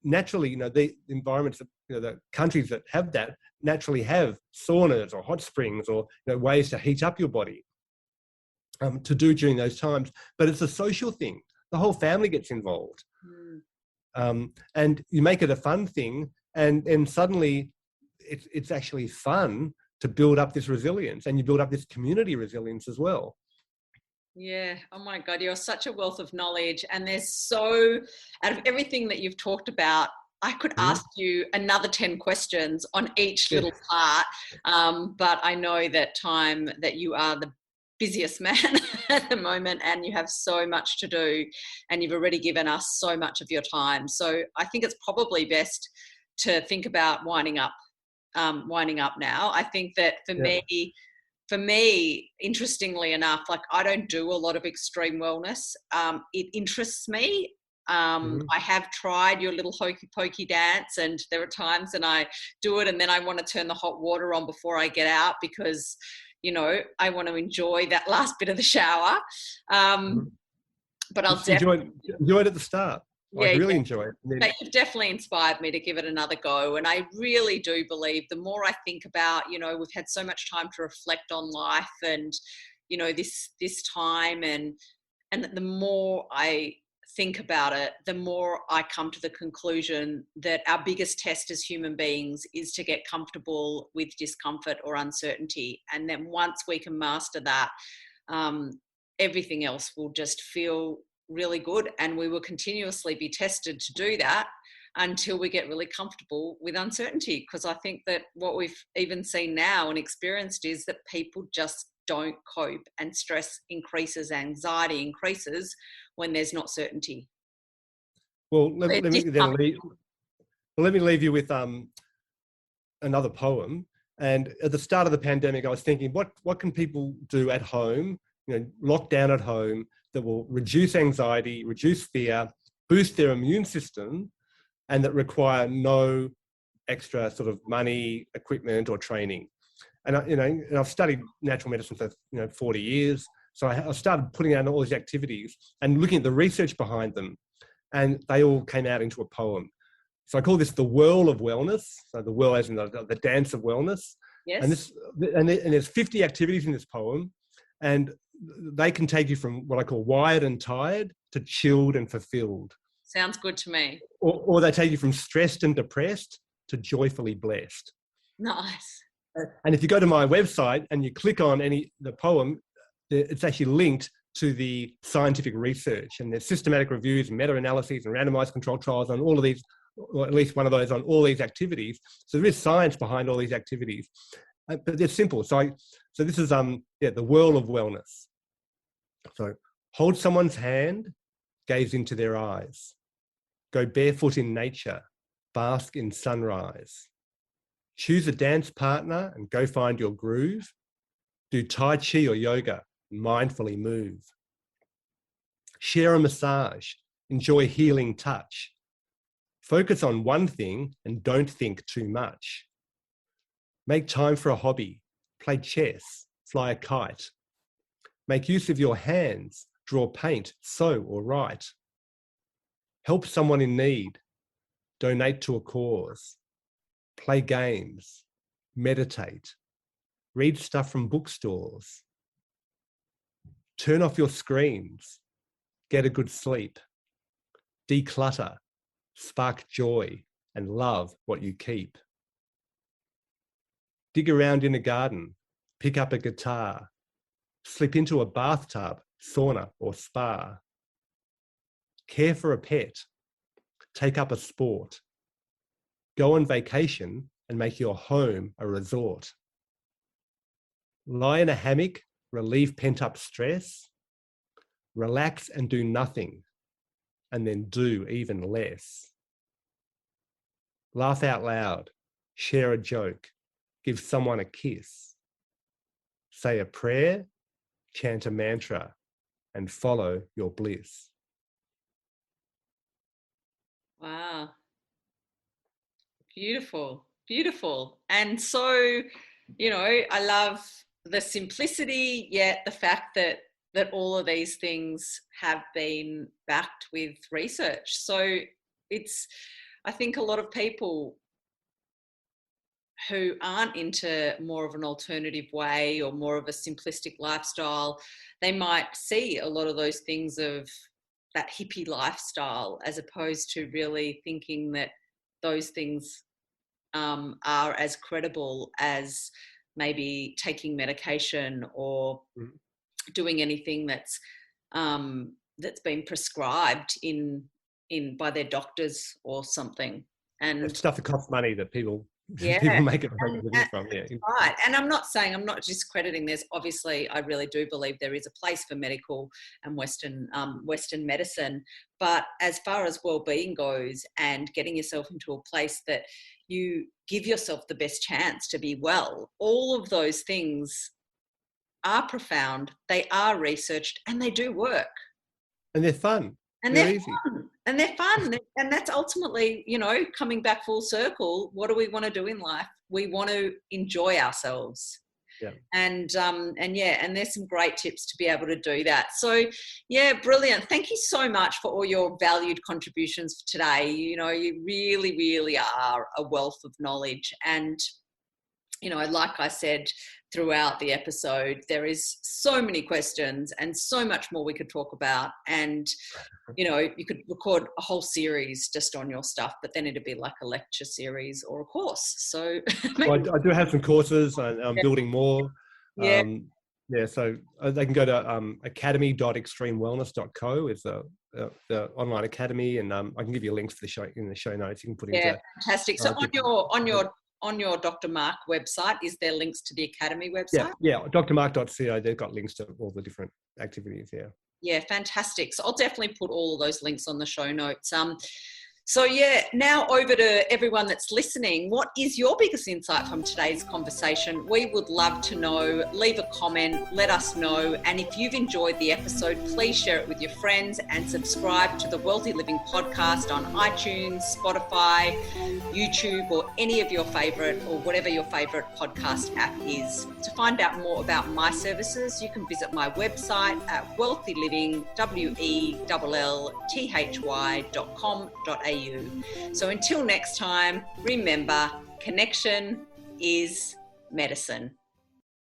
naturally, the environments, the countries that have that naturally have saunas or hot springs or ways to heat up your body to do during those times. But it's a social thing. The whole family gets involved, and you make it a fun thing, and suddenly it's actually fun to build up this resilience, and you build up this community resilience as well. Yeah. Oh my God, you're such a wealth of knowledge. And there's so, out of everything that you've talked about, I could ask you another 10 questions on each little part. But I know that you are the busiest man at the moment, and you have so much to do, and you've already given us so much of your time. So I think it's probably best to think about winding up now. I think that for me, interestingly enough, like, I don't do a lot of extreme wellness. It interests me. I have tried your little hokey pokey dance, and there are times when I do it and then I want to turn the hot water on before I get out because, I want to enjoy that last bit of the shower. But I'll definitely enjoy it at the start. I really enjoy it. But you've definitely inspired me to give it another go. And I really do believe the more I think about, we've had so much time to reflect on life and, this time, and the more I think about it, the more I come to the conclusion that our biggest test as human beings is to get comfortable with discomfort or uncertainty. And then once we can master that, everything else will just feel really good, and we will continuously be tested to do that until we get really comfortable with uncertainty. Because I think that what we've even seen now and experienced is that people just don't cope, and stress increases, anxiety increases when there's not certainty. Well, let me leave you with another poem. And at the start of the pandemic, I was thinking, what can people do at home, locked down at home, that will reduce anxiety, reduce fear, boost their immune system, and that require no extra sort of money, equipment, or training. And I've studied natural medicine for 40 years, so I started putting out all these activities and looking at the research behind them, and they all came out into a poem. So I call this the whirl of wellness. So the whirl as in the dance of wellness. Yes. And there's 50 activities in this poem, and they can take you from what I call wired and tired to chilled and fulfilled. Sounds good to me. Or they take you from stressed and depressed to joyfully blessed. Nice. And if you go to my website and you click on the poem, it's actually linked to the scientific research, and there's systematic reviews and meta-analyses and randomized controlled trials on all of these, or at least one of those on all these activities. So there is science behind all these activities, but they're simple. So this is the world of wellness. So hold someone's hand, gaze into their eyes, go barefoot in nature, bask in sunrise, choose a dance partner and go find your groove, do Tai Chi or yoga, mindfully move, share a massage, enjoy healing touch, focus on one thing and don't think too much, make time for a hobby, play chess, fly a kite, make use of your hands, draw, paint, sew or write, help someone in need, donate to a cause, play games, meditate, read stuff from bookstores, turn off your screens, get a good sleep, declutter, spark joy, and love what you keep. Dig around in a garden, pick up a guitar, slip into a bathtub, sauna or spa, care for a pet, take up a sport, go on vacation and make your home a resort. Lie in a hammock, relieve pent-up stress, relax and do nothing, and then do even less. Laugh out loud, share a joke, give someone a kiss, say a prayer, chant a mantra, and follow your bliss. Wow. Beautiful, beautiful. And so, you know, I love the simplicity, yet the fact that all of these things have been backed with research. So I think a lot of people who aren't into more of an alternative way or more of a simplistic lifestyle, they might see a lot of those things of that hippie lifestyle as opposed to really thinking that those things are as credible as maybe taking medication or doing anything that's been prescribed by their doctors or something. And it's stuff that costs money that people make it from. Yeah. Right. And I'm not discrediting this. Obviously, I really do believe there is a place for medical and Western medicine. But as far as well-being goes and getting yourself into a place that you give yourself the best chance to be well, all of those things are profound, they are researched, and they do work. And they're fun. And they're fun. And they're fun. And that's ultimately, you know, coming back full circle, what do we want to do in life? We want to enjoy ourselves. Yeah. And there's some great tips to be able to do that. So, yeah, brilliant. Thank you so much for all your valued contributions for today. You know, you really, really are a wealth of knowledge. And, you know, like I said throughout the episode, there is so many questions and so much more we could talk about. And, you know, you could record a whole series just on your stuff, but then it'd be like a lecture series or a course. So well, I do have some courses and I'm building more. Yeah. So they can go to academy.extremewellness.co is the online academy, and I can give you links for in the show notes. You can put into fantastic. So on your Dr. Marc website, is there links to the Academy website? Yeah, drmarc.co, they've got links to all the different activities, Yeah, fantastic. So I'll definitely put all of those links on the show notes. So yeah, now over to everyone that's listening. What is your biggest insight from today's conversation? We would love to know. Leave a comment, let us know. And if you've enjoyed the episode, please share it with your friends and subscribe to the Wellthy Living podcast on iTunes, Spotify, YouTube, or any of your favorite, or whatever your favorite podcast app is. To find out more about my services, you can visit my website at wellthyliving.com.au. So until next time, remember, connection is medicine.